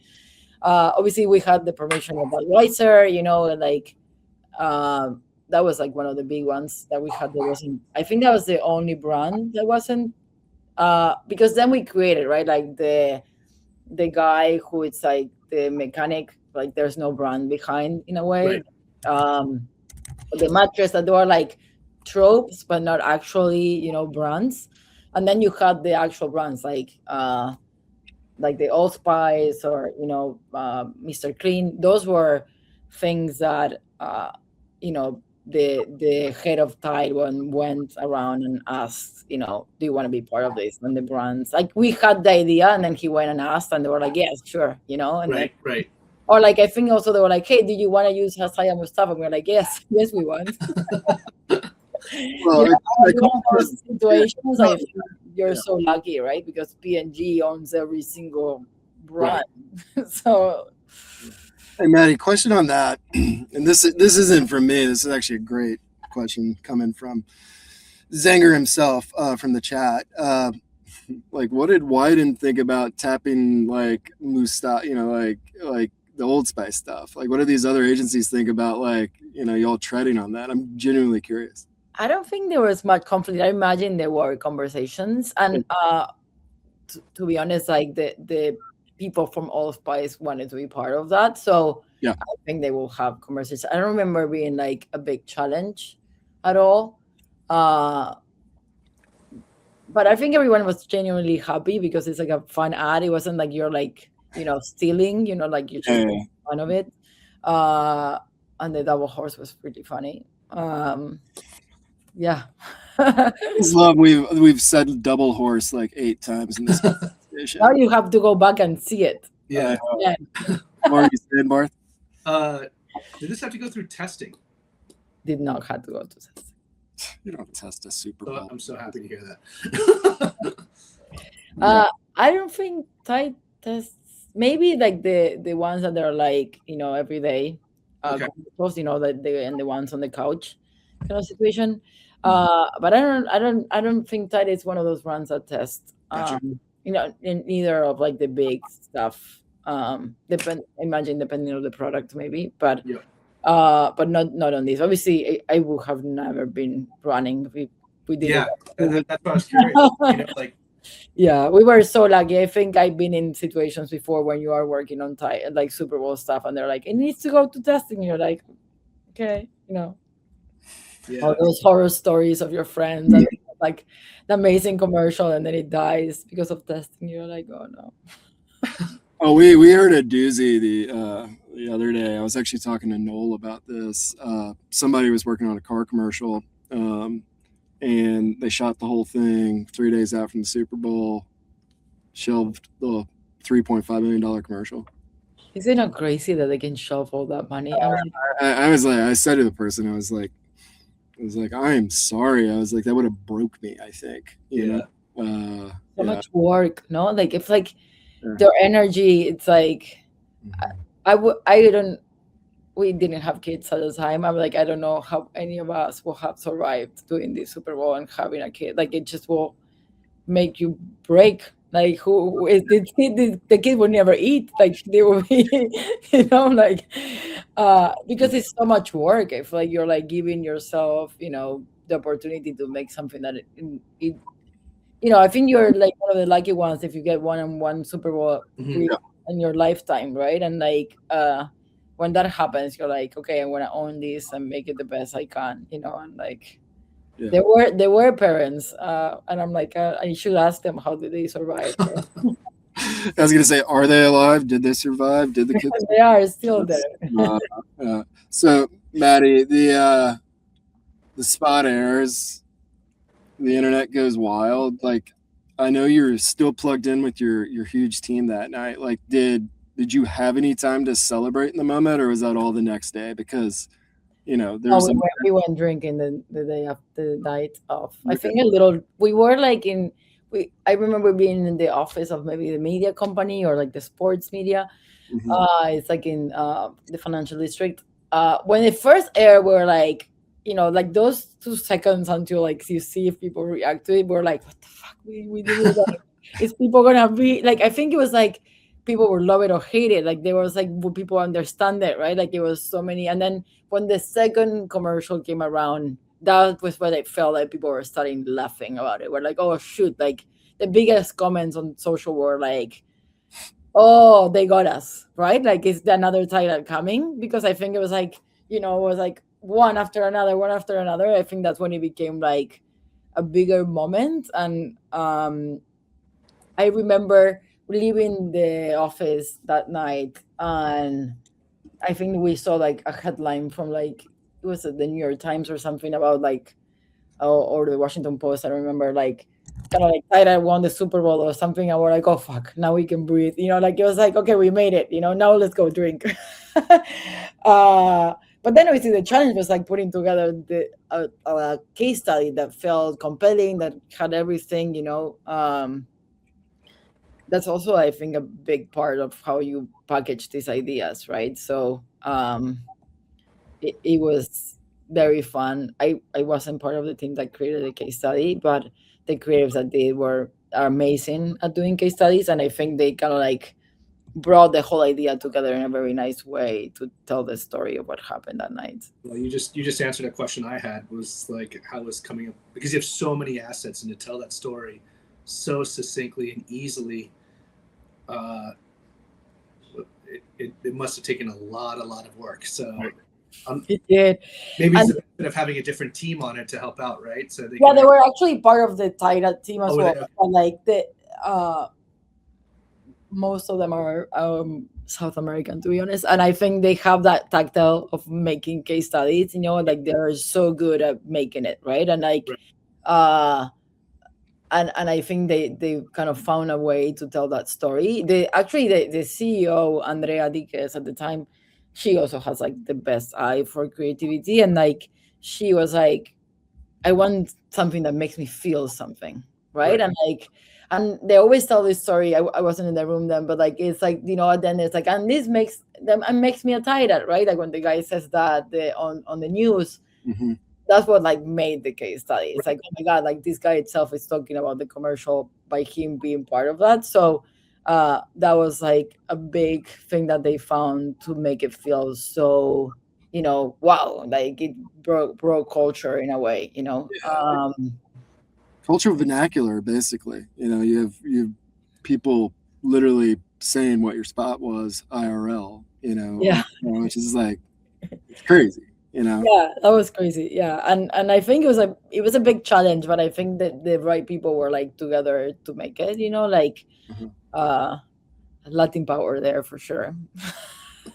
Obviously, we had the permission of Budweiser, you know, and like that was like one of the big ones that we had. That wasn't. I think that was the only brand that wasn't. Because then we created, right, like the guy who is like the mechanic. Like there's no brand behind in a way. Right. The mattress that they were like tropes, but not actually, you know, brands. And then you had the actual brands like the Old Spice or, you know, Mr. Clean. Those were things that, you know, the head of Tide went around and asked, you know, do you want to be part of this? And the brands, like we had the idea and then he went and asked and they were like, yes, sure, you know. And right. Or like, I think also they were like, hey, do you want to use Hasaya and Mustafa? And we were like, yes, we want. Well, situations, I think you're so lucky, right? Because P&G owns every single brand. Right. So, hey, Maddy, question on that. And this isn't from me. This is actually a great question coming from Zenger himself from the chat. Like, what did Wyden think about tapping like Mustafa? You know, like the Old Spice stuff. Like, what do these other agencies think about, like, you know, y'all treading on that? I'm genuinely curious. I don't think there was much conflict. I imagine there were conversations, and to be honest, like the people from Old Spice wanted to be part of that. So yeah, I think they will have conversations. I don't remember being like a big challenge at all. But I think everyone was genuinely happy because it's like a fun ad. It wasn't like you're like, you know, stealing, you know, like you're just making fun of it. And the double horse was pretty funny. Yeah. Love, we've said double horse like 8 times in this conversation. Now you have to go back and see it. Yeah. What are you saying, Barth? Did this have to go through testing? Did not have to go to testing. You don't test a Super Bowl. I'm so happy to hear that. I don't think Tide tests. Maybe like the ones that are like, you know, every day, you know, that and the ones on the couch kind of situation. But I don't think Tide is one of those brands that test. You know, in either of like the big stuff. Imagine depending on the product maybe, but not on this. Obviously, I would have never been running if we did. Yeah, that's what I was curious. You know, like. Yeah, we were so lucky. I think I've been in situations before when you are working on like Super Bowl stuff, and they're like, "It needs to go to testing." And you're like, "Okay," you know. Yeah. All those horror stories of your friends, and like the amazing commercial, and then it dies because of testing. You're like, "Oh no." Oh, we heard a doozy the other day. I was actually talking to Noel about this. Somebody was working on a car commercial. And they shot the whole thing 3 days out from the Super Bowl, shelved the $3.5 million commercial. Is it not crazy that they can shelve all that money? I was like, I said to the person, I was like, I am sorry. I was like, that would have broke me, I think. You know? So much work, no? Like, it's like their energy, it's like, we didn't have kids at the time. I'm like, I don't know how any of us will have survived doing this Super Bowl and having a kid. Like, it just will make you break. Like, who is the kid will never eat. Like, they will be, you know, like, because it's so much work. I feel like you're like giving yourself, you know, the opportunity to make something that you know, I think you're like one of the lucky ones if you get one-on-one Super Bowl in your lifetime, right? And like, when that happens, you're like, okay, I'm gonna own this and make it the best I can, and like they were parents, and I'm like, I should ask them how did they survive. I was gonna say, are they alive? Did they survive? Did the kids? They are still there. So, Maddy, the spot airs, the internet goes wild. Like, I know you're still plugged in with your huge team that night. Like, did you have any time to celebrate in the moment, or was that all the next day? Because there's we went drinking the day after the night off. I think a little. We were like I remember being in the office of maybe the media company or like the sports media. It's like in the financial district. When it first aired, we were like, like those 2 seconds until like you see if people react to it, we're like, what the fuck? We did it. Is people gonna be like? I think it was like people would love it or hate it. Like there was like, would people understand it, right? Like it was so many. And then when the second commercial came around, that was when I felt like people were starting laughing about it. We're like, oh shoot! Like the biggest comments on social were like, oh, they got us, right? Like, is another title coming? Because I think it was like, it was like one after another. I think that's when it became like a bigger moment. And I remember leaving the office that night, and I think we saw like a headline from like, it was the New York Times or something about like, or the Washington Post. I remember like, kind of like Titan won the Super Bowl or something, and we're like, oh fuck, now we can breathe. Like it was like, okay, we made it. Now let's go drink. But then obviously the challenge was like putting together a case study that felt compelling, that had everything. That's also, I think, a big part of how you package these ideas, right? So it was very fun. I wasn't part of the team that created the case study, but the creatives that did are amazing at doing case studies, and I think they kind of like brought the whole idea together in a very nice way to tell the story of what happened that night. Well, you just answered a question I had, was like how was coming up, because you have so many assets, and to tell that story so succinctly and easily, it must have taken a lot of work. So it did. Maybe it's a bit of having a different team on it to help out, right? So they were actually part of the Titan team as well. But like most of them are South American, to be honest, and I think they have that tactile of making case studies. Like they're so good at making it, right? And like, and I think they kind of found a way to tell that story. The CEO Andrea Diquez at the time, she also has like the best eye for creativity, and like she was like, I want something that makes me feel something, right? And they always tell this story. I wasn't in the room then, but like it's like, then it's like, and this makes me a title, right? Like when the guy says that on the news, that's what like made the case study. It's like, oh my god, like this guy itself is talking about the commercial by him being part of that. So that was like a big thing that they found to make it feel so, wow, like it broke culture in a way, cultural vernacular, basically. You have people literally saying what your spot was IRL, which is like, it's crazy. Yeah, that was crazy. Yeah, and I think it was a big challenge, but I think that the right people were like together to make it. Like Latin power there for sure.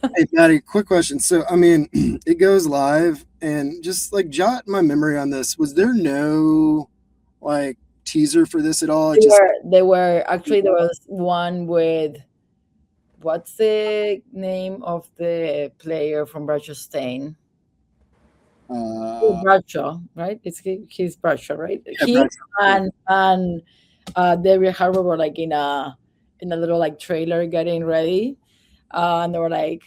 Hey, Maddy, quick question. So, I mean, it goes live, and just like jot my memory on this. Was there no like teaser for this at all? There was one with, what's the name of the player from Bradshaw Stain? Bradshaw, right? He's Bradshaw, right? Yeah, he Bradshaw. and David Harbour were like in a little like trailer getting ready, and they were like,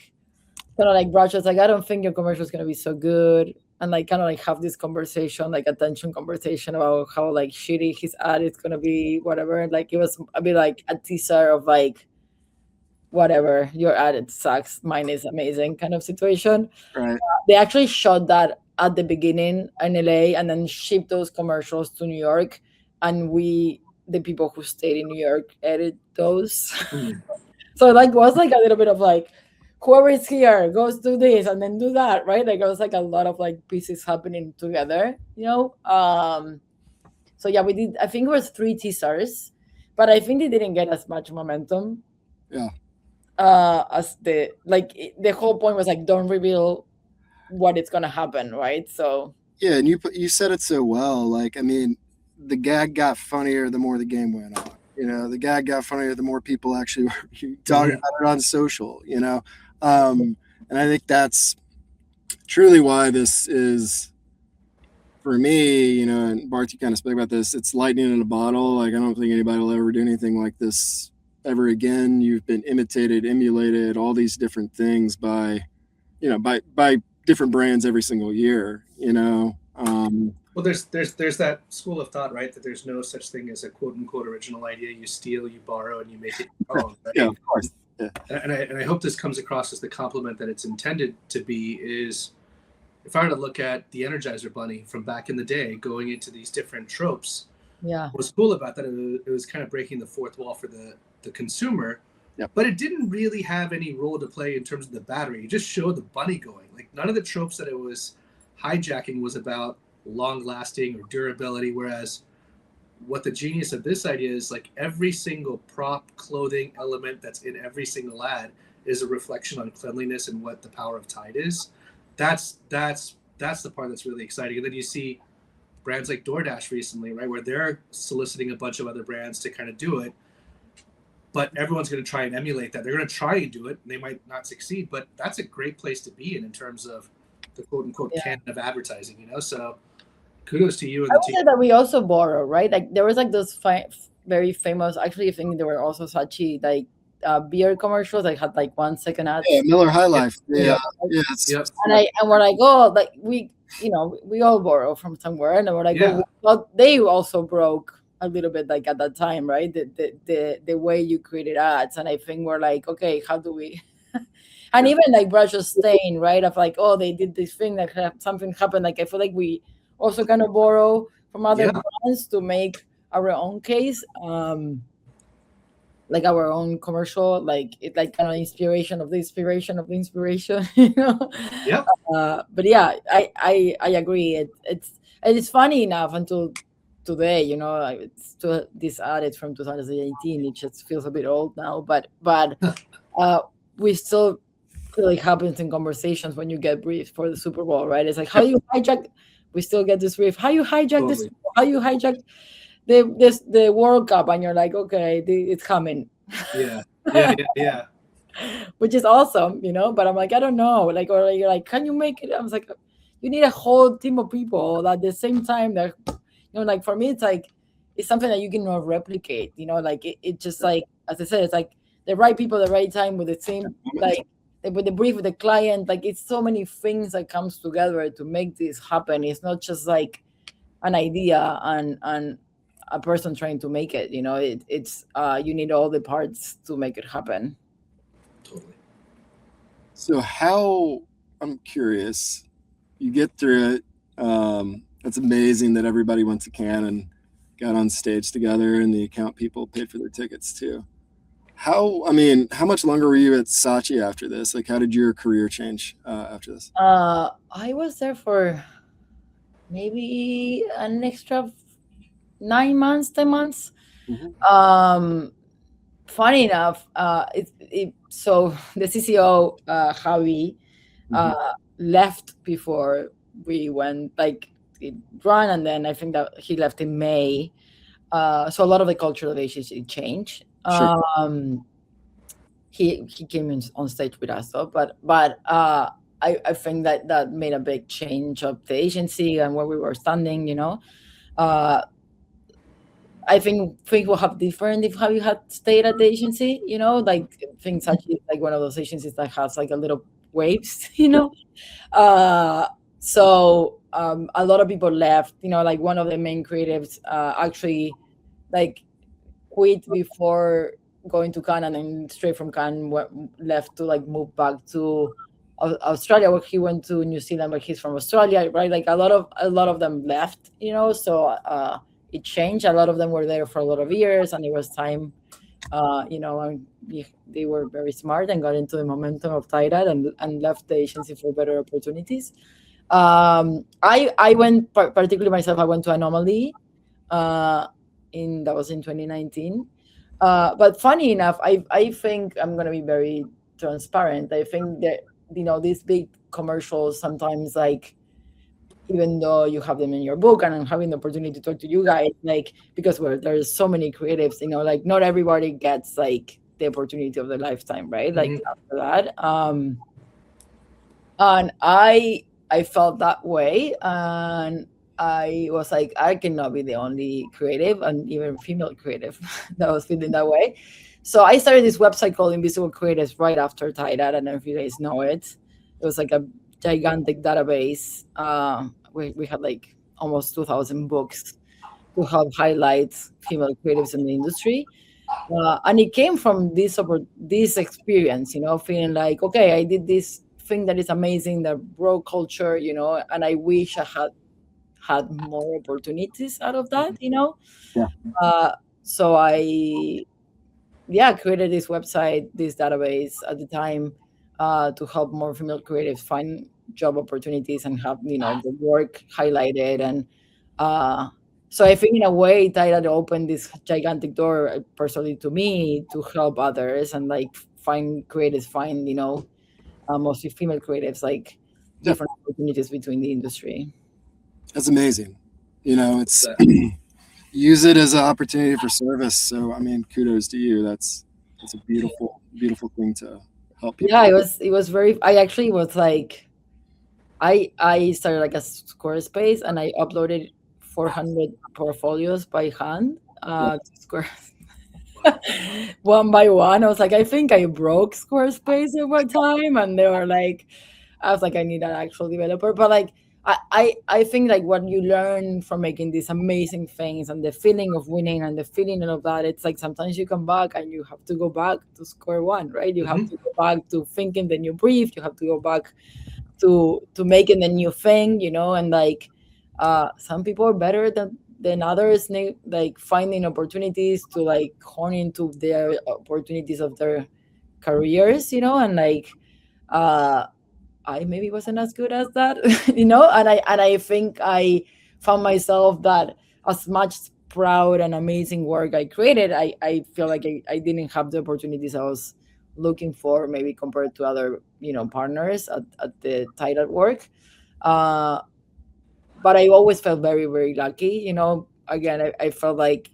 kind of like Bradshaw's like, I don't think your commercial is gonna be so good, and like kind of like have this conversation, like a tension conversation about how like shitty his ad is gonna be, whatever. Like it was a bit like a teaser of like, whatever, your ad, it sucks, mine is amazing kind of situation. Right. They actually shot that at the beginning in LA and then shipped those commercials to New York, and the people who stayed in New York edit those. So like was like a little bit of like, whoever is here goes do this and then do that, right? Like it was like a lot of like pieces happening together, you know. So yeah, we did. I think it was 3 teasers, but I think they didn't get as much momentum. Yeah. As the whole point was like, don't reveal what it's gonna happen, right? So yeah, and you said it so well. Like, I mean, the gag got funnier the more the game went on. You know, the gag got funnier the more people actually were talking about it on social. You know, and I think that's truly why this is, for me, you know, and Bart, you kind of spoke about this. It's lightning in a bottle. Like, I don't think anybody will ever do anything like this ever again. You've been imitated, emulated, all these different things by different brands every single year, you know. Well, there's that school of thought, right, that there's no such thing as a quote unquote original idea. You steal, you borrow, and you make it your own. Right? Yeah, of course. Yeah. And I hope this comes across as the compliment that it's intended to be. Is if I were to look at the Energizer Bunny from back in the day, going into these different tropes, what was cool about that, it was kind of breaking the fourth wall for the consumer. Yep. But it didn't really have any role to play in terms of the battery. It just showed the bunny going. Like, none of the tropes that it was hijacking was about long lasting or durability, whereas what the genius of this idea is, like, every single prop, clothing element that's in every single ad is a reflection on cleanliness and what the power of Tide is. That's the part that's really exciting. And then you see brands like DoorDash recently, right, where they're soliciting a bunch of other brands to kind of do it. But everyone's going to try and emulate that. They're going to try and do it. And they might not succeed, but that's a great place to be in terms of the quote unquote canon of advertising, you know? So kudos to you and I the would team. say that we also borrow, right? Like there was like those very famous, actually I think there were also Saatchi like beer commercials that had like 1 second ads. Yeah, Miller High Life. Yeah. Yep. And when I go, like we all borrow from somewhere, and when I go, well, they also broke a little bit, like at that time, right? The way you created ads, and I think we're like, okay, how do we? And even like Brush of Stain, right? Of like, oh, they did this thing that something happened. Like I feel like we also kind of borrow from other brands to make our own case, like our own commercial, like it, like kind of inspiration of the inspiration of the inspiration, you know? Yeah. But yeah, I agree. It's funny enough until today, you know, it's this ad is from 2018. It just feels a bit old now, but we still feel like happens in conversations when you get briefed for the Super Bowl, right? It's like, how you hijack? We still get this brief. How you hijack this? How you hijack the World Cup? And you're like, okay, it's coming. Yeah. Which is awesome, you know. But I'm like, I don't know, like, or you're like, can you make it? I was like, you need a whole team of people at the same time that. You know, like for me, it's like it's something that you cannot replicate. You know, like it just like, as I said, it's like the right people at the right time with the same, like with the brief with the client. Like it's so many things that comes together to make this happen. It's not just like an idea and a person trying to make it. You know, it's you need all the parts to make it happen. Totally. So how, I'm curious, you get through it. It's amazing that everybody went to Cannes and got on stage together, and the account people paid for their tickets too. How much longer were you at Saatchi after this? Like, how did your career change after this? I was there for maybe an extra 9 months, 10 months. Mm-hmm. Funny enough, so the CCO, Javi, left before we went, like, it ran, and then I think that he left in May. So a lot of the cultural issues changed. Sure. He came on stage with us, though, but I think that made a big change of the agency and where we were standing. You know, I think will have different if you had stayed at the agency. You know, like things such as like one of those agencies that has like a little waves. You know, so. A lot of people left, you know, like one of the main creatives actually like quit before going to Cannes, and then straight from Cannes left to like move back to Australia, where he went to New Zealand, but he's from Australia, right? Like a lot of them left, you know, so it changed. A lot of them were there for a lot of years, and it was time And they were very smart and got into the momentum of Tidal and left the agency for better opportunities. I went, particularly myself, I went to Anomaly. That was in 2019. But funny enough, I think I'm gonna be very transparent. I think that these big commercials sometimes, like, even though you have them in your book and I'm having the opportunity to talk to you guys, like, because there's so many creatives, like not everybody gets like the opportunity of their lifetime, right? Like after that. And I felt that way, and I was like, I cannot be the only creative and even female creative that was feeling that way. So I started this website called Invisible Creatives right after Tidal. I don't know if you guys know it. It was like a gigantic database. We had like almost 2,000 books to help highlight female creatives in the industry. And it came from this experience, feeling like, okay, I did this thing that is amazing, that broke culture, and I wish I had more opportunities out of that, So I created this website, this database at the time, to help more female creatives find job opportunities and have the work highlighted. And so I think in a way Tidal opened this gigantic door personally to me to help others and like find mostly female creatives, like different opportunities between the industry. That's amazing. It's use it as an opportunity for service. So I mean, kudos to you. That's a beautiful thing to help people. Yeah, it was very. I actually was like, I started like a Squarespace and I uploaded 400 portfolios by hand to Squarespace. One by one. I was like, I think I broke Squarespace at one time, and they were like, I was like, I need an actual developer. But like, I think like what you learn from making these amazing things and the feeling of winning and the feeling of that, it's like sometimes you come back and you have to go back to square one, right? You have to go back to thinking the new brief. You have to go back to making the new thing, and like some people are better than others, like finding opportunities to like hone into their opportunities of their careers, and like I maybe wasn't as good as that, and I think I found myself that as much proud and amazing work I created, I feel like I didn't have the opportunities I was looking for, maybe compared to other partners at the Tidal work. But I always felt very, very lucky. Again, I felt like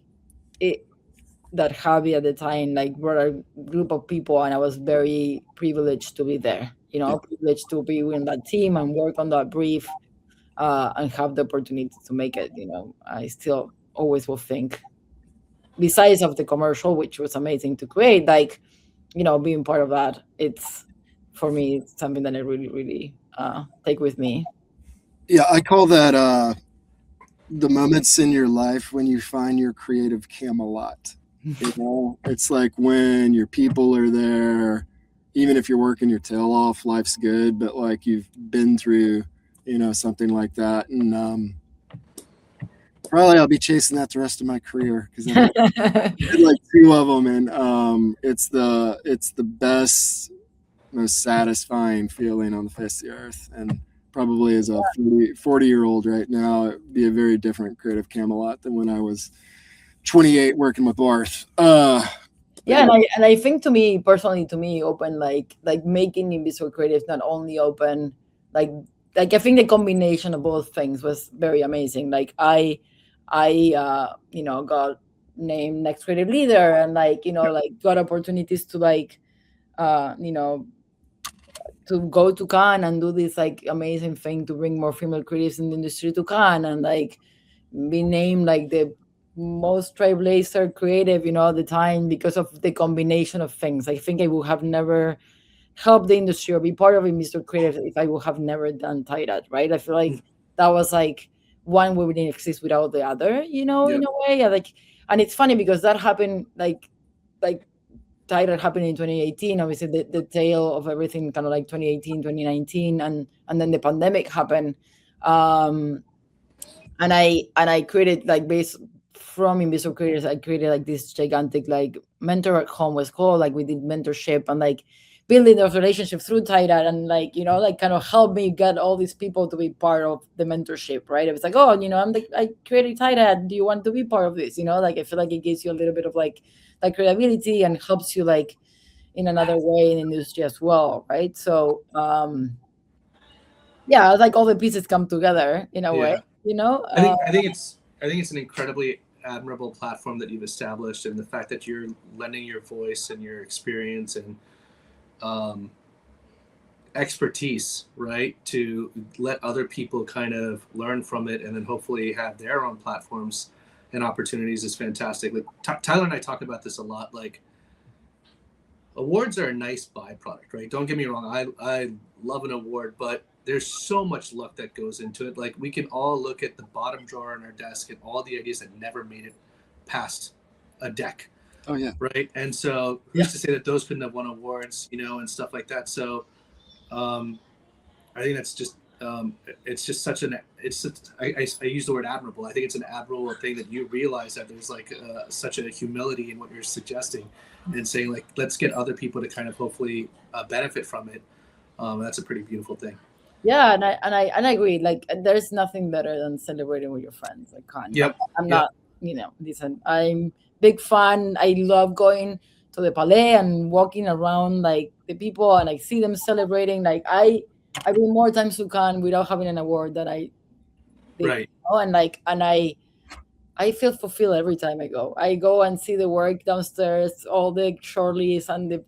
that hobby at the time like brought a group of people, and I was very privileged to be there. Privileged to be in that team and work on that brief, and have the opportunity to make it. I still always will think, besides of the commercial, which was amazing to create, like being part of that. It's for me, it's something that I really, really take with me. Yeah, I call that the moments in your life when you find your creative Camelot. It's like when your people are there, even if you're working your tail off, life's good, but like you've been through, something like that. And probably I'll be chasing that the rest of my career, because I did like 2 of them, and it's the best, most satisfying feeling on the face of the earth. And probably as a 40-year-old right now, it'd be a very different creative Camelot than when I was 28 working with Barth. Yeah, and I think personally, open like making Invisible Creatives not only open like I think the combination of both things was very amazing. Like I got named next creative leader, and like got opportunities to like to go to Cannes and do this like amazing thing to bring more female creatives in the industry to Cannes, and like be named like the most trailblazer creative, at the time, because of the combination of things. I think I would have never helped the industry or be part of Mr. Creative if I would have never done Tidal, right? I feel like that was like one wouldn't exist without the other, in a way. And it's funny because that happened like Tidal happened in 2018, obviously the tail of everything kind of like 2018, 2019, and then the pandemic happened. And I created like from Invisible Creators, I created like this gigantic like mentor at home was called. Like we did mentorship and like building those relationships through tie-dye and like, you know, like kind of help me get all these people to be part of the mentorship, right? It was like, oh, you know, I created tie-dye. Do you want to be part of this? You know, like I feel like it gives you a little bit of like credibility and helps you like in another way in the industry as well, right? So yeah, like all the pieces come together in a way, you know. I think it's an incredibly admirable platform that you've established, and the fact that you're lending your voice and your experience and expertise, right, to let other people kind of learn from it and then hopefully have their own platforms and opportunities is fantastic. Like Tyler and I talk about this a lot. Like awards are a nice byproduct, right? Don't get me wrong. I love an award, but there's so much luck that goes into it. Like we can all look at the bottom drawer on our desk and all the ideas that never made it past a deck. Oh yeah. Right. And so who's to say that those couldn't have won awards, you know, and stuff like that. So I think that's just it's just such an I use the word admirable. I think it's an admirable thing that you realize that there's like such a humility in what you're suggesting and saying like, let's get other people to kind of hopefully benefit from it. That's a pretty beautiful thing. Yeah, and I agree. Like, there's nothing better than celebrating with your friends. I can't. Yep. I'm not. You know, listen. I'm big fan. I love going to the Palais and walking around like the people and I see them celebrating. Like I do more times to Cannes without having an award that I did, right. You know? And like I feel fulfilled every time I go. I go and see the work downstairs, all the shortlists and the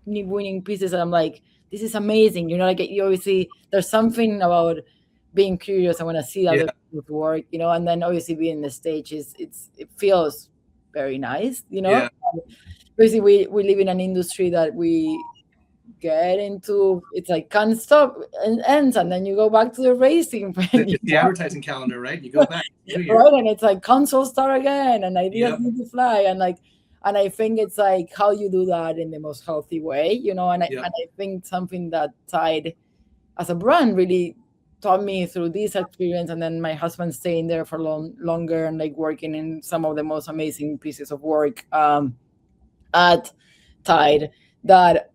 winning pieces, and I'm like, this is amazing. You know, like you obviously there's something about being curious. I want to see other people's work, you know, and then obviously being in the stage it feels very nice, you know. Yeah. Basically we live in an industry that we get into, it's like can't stop and ends, and then you go back to the racing. It's the advertising calendar, right? You go back. Right, and it's like consoles start again and ideas need to fly, and I think it's like how you do that in the most healthy way, you know, and I think something that Tide as a brand really taught me through this experience, and then my husband staying there for longer and like working in some of the most amazing pieces of work at Tide, that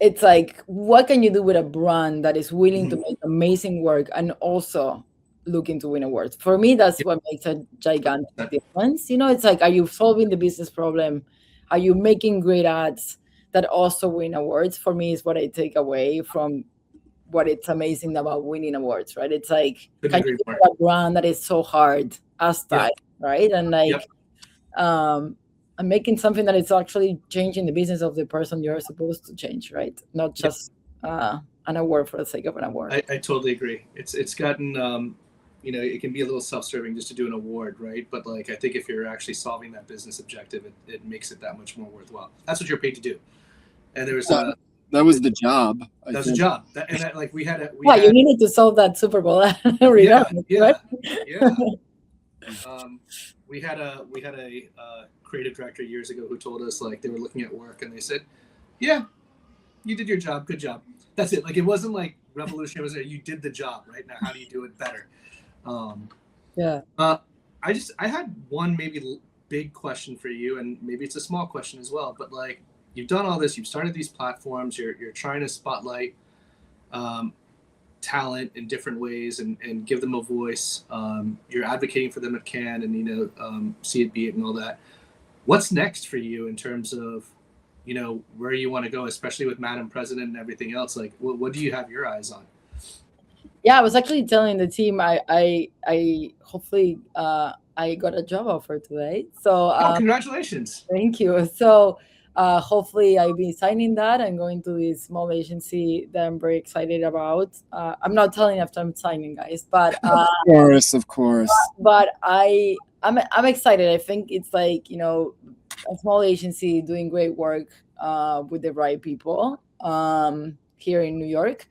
it's like, what can you do with a brand that is willing to make amazing work and also looking to win awards? For me, that's what makes a gigantic difference. You know, it's like, are you solving the business problem? Are you making great ads that also win awards? For me, is what I take away from what it's amazing about winning awards, right? It's like, can you do a brand that is so hard as that, right? And like, I'm making something that is actually changing the business of the person you're supposed to change, right? Not just an award for the sake of an award. I totally agree. It's gotten, you know, it can be a little self-serving just to do an award, right? But like, I think if you're actually solving that business objective, it makes it that much more worthwhile. That's what you're paid to do. And there was that was the job. That was the job. Like we had you needed to solve that Super Bowl. Right? We had a creative director years ago who told us, like, they were looking at work and they said, "Yeah, you did your job. Good job." That's it. Like, it wasn't like revolution. It was you did the job. Right now, how do you do it better? I had one maybe big question for you, and maybe it's a small question as well. But like, you've done all this. You've started these platforms. You're trying to spotlight talent in different ways and give them a voice. You're advocating for them at Cannes and, you know, see it, be it, and all that. What's next for you in terms of, you know, where you want to go, especially with Madam President and everything else? Like, what do you have your eyes on? Yeah, I was actually telling the team I hopefully I got a job offer today. So congratulations. Thank you. So hopefully I'll be signing that and going to this small agency that I'm very excited about. I'm not telling after I'm signing, guys, but of course. But I'm excited. I think it's like, you know, a small agency doing great work with the right people here in New York.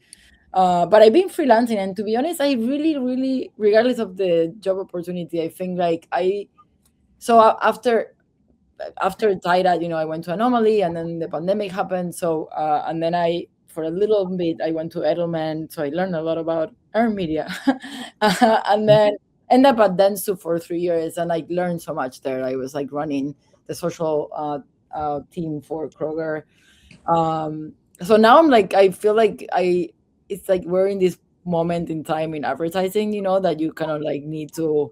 But I've been freelancing, and to be honest, I really, regardless of the job opportunity, I think like after tie-dye, you know, I went to Anomaly, and then the pandemic happened. So and then for a little bit I went to Edelman, so I learned a lot about earned media, and then ended up at Dentsu for 3 years, and I learned so much there. I was like running the social team for Kroger. So now I'm like, I feel like it's like we're in this moment in time in advertising, that you kind of like need to,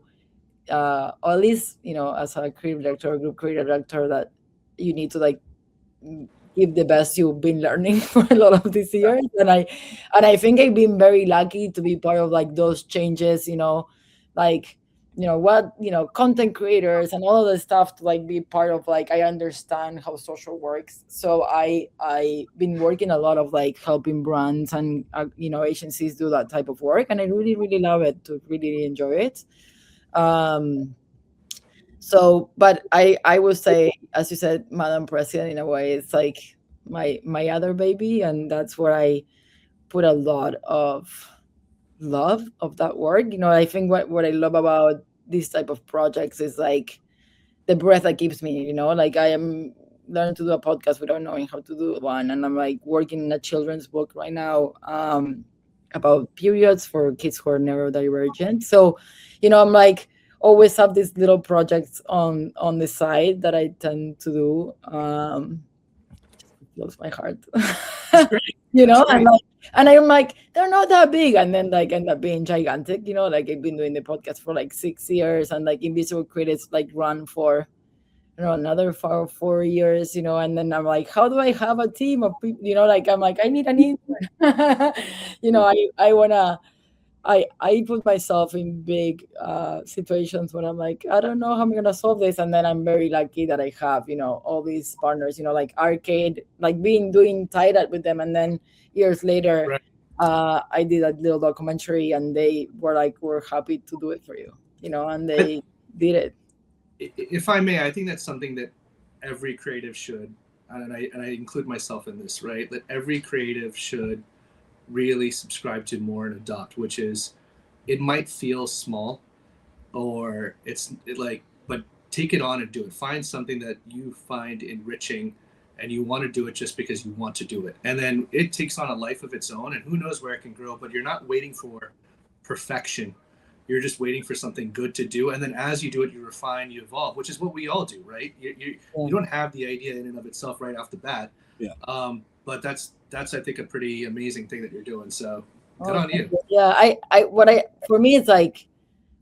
or at least, as a creative director or group creative director, that you need to like give the best you've been learning for a lot of these years. And I think I've been very lucky to be part of like those changes, like, content creators and all of the stuff to like be part of, like, I understand how social works. So I been working a lot of like helping brands and, agencies do that type of work. And I really, really love it, to really enjoy it. So, but I would say, as you said, Madam President, in a way, it's like my other baby. And that's where I put a lot of love of that work. I think what I love about these type of projects is like the breath that keeps me, like I am learning to do a podcast without knowing how to do one. And I'm like working in a children's book right now about periods for kids who are neurodivergent. So, I'm like always have these little projects on the side that I tend to do. Just blows my heart. And I'm like, they're not that big, and then like end up being gigantic, like I've been doing the podcast for like 6 years, and like Invisible Critics like run for another 4 years, and then I'm like, how do I have a team of people, like I'm like, I need an intern. I put myself in big situations when I'm like, I don't know how I'm gonna solve this, and then I'm very lucky that I have all these partners, like Arcade, like doing tie-dye with them, and then years later, right. I did a little documentary, and they were like, we're happy to do it for you, and they did it. If I may, I think that's something that every creative should, and I include myself in this, right? That every creative should really subscribe to more and adopt, which is, it might feel small, or but take it on and do it. Find something that you find enriching, and you want to do it just because you want to do it. And then it takes on a life of its own, and who knows where it can grow, but you're not waiting for perfection. You're just waiting for something good to do. And then as you do it, you refine, you evolve, which is what we all do, right? You don't have the idea in and of itself right off the bat. Yeah. But that's I think a pretty amazing thing that you're doing. So good on you. Yeah. For me, it's like,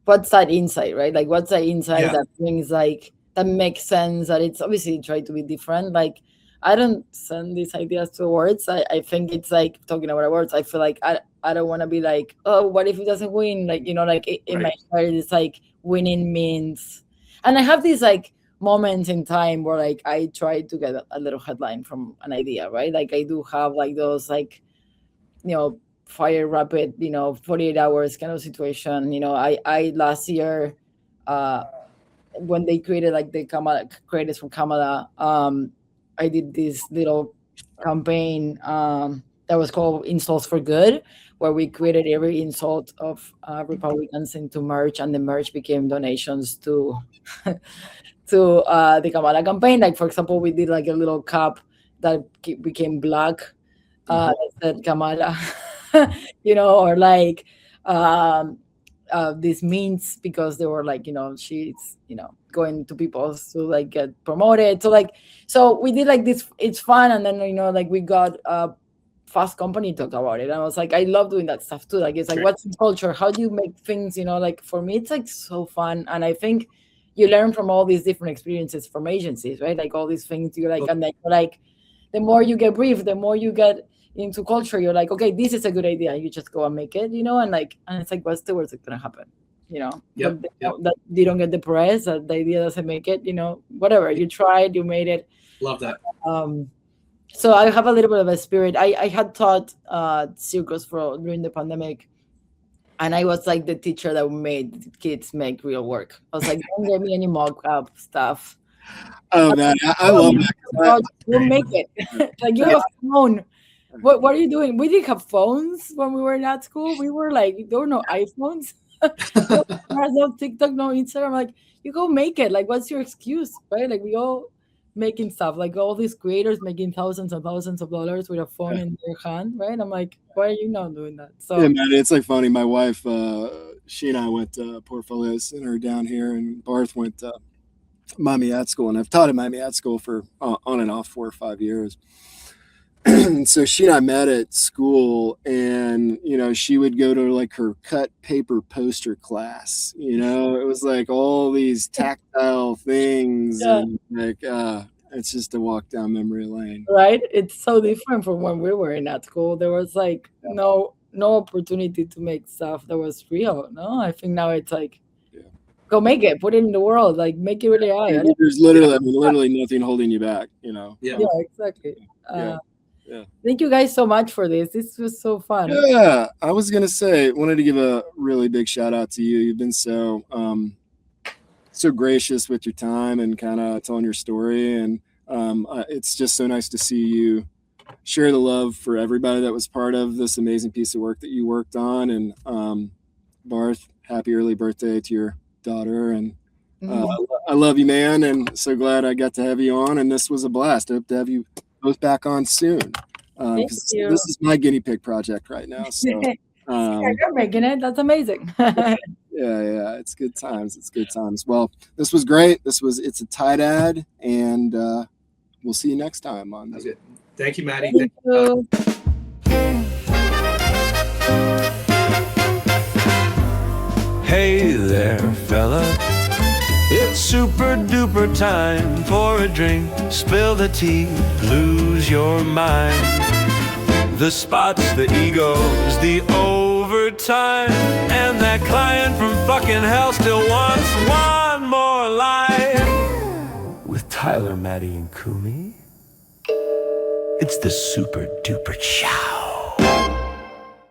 what's that insight, right? Like, what's that insight that brings, like, that makes sense, that it's obviously try to be different. Like, I don't send these ideas to awards. I think it's like talking about awards. I feel like I don't want to be like, oh, what if it doesn't win? Like, like in my heart, it's like winning means, and I have these like moments in time where like I try to get a little headline from an idea, right? Like I do have like those like, fire rapid, 48 hours kind of situation. I last year, when they created like the Kamala creators from Kamala, I did this little campaign that was called Insults for Good, where we created every insult of Republicans into merch, and the merch became donations to the Kamala campaign. Like, for example, we did like a little cup that became black, that said Kamala, or like these means, because they were like, she's, going to people to like get promoted. So we did like this, it's fun. And then, like we got Fast Company talk about it. And I was like, I love doing that stuff too. Like, it's like, what's in culture? How do you make things, like for me, it's like so fun. And I think you learn from all these different experiences from agencies, right? Like all these things you're like, and then you're like, the more you get briefed, the more you get into culture, you're like, okay, this is a good idea. You just go and make it, and it's like, what's the worst that's gonna happen? That you don't get the press, that the idea doesn't make it, whatever. You tried, you made it. Love that. So I have a little bit of a spirit. I had taught circus during the pandemic, and I was like the teacher that made kids make real work. I was like, don't give me any mock-up stuff. Oh man, I love that. We'll make it. Like, you have a phone. What are you doing? We didn't have phones when we were at school. We were like, there were no iPhones. There's no TikTok, no Instagram. Like, you go make it. Like, what's your excuse, right? Like, we all making stuff, like all these creators making thousands and thousands of dollars with a phone in their hand, right? I'm like, why are you not doing that? So yeah, man, it's like funny. My wife, she and I went to Portfolio Center down here, and Barth went to Miami Art School, and I've taught at Miami Art School for on and off 4 or 5 years. And so she and I met at school, and she would go to like her cut paper poster class. It was like all these tactile things, and like it's just a walk down memory lane. Right, it's so different from when we were in that school. There was like no opportunity to make stuff that was real. No, I think now it's like, go make it, put it in the world, like make it really high. There's literally nothing holding you back. Yeah, exactly. Thank you guys so much for this. This was so fun. Yeah, I was gonna say, wanted to give a really big shout out to you. You've been so gracious with your time and kind of telling your story, and it's just so nice to see you share the love for everybody that was part of this amazing piece of work that you worked on. And Barth, happy early birthday to your daughter, and I love you, man, and so glad I got to have you on, and this was a blast. I hope to have you both back on soon. This is my guinea pig project right now. So you're making it. That's amazing. yeah, it's good times. Well, this was great. It's a Tide ad, and we'll see you next time on That's good. Thank you, Maddy. Thank you. Hey there, fella. It's super duper time for a drink. Spill the tea, lose your mind. The spots, the egos, the overtime, and that client from fucking hell still wants one more life. With Tyler, Maddy, and Kumi, it's the Super Duper Show.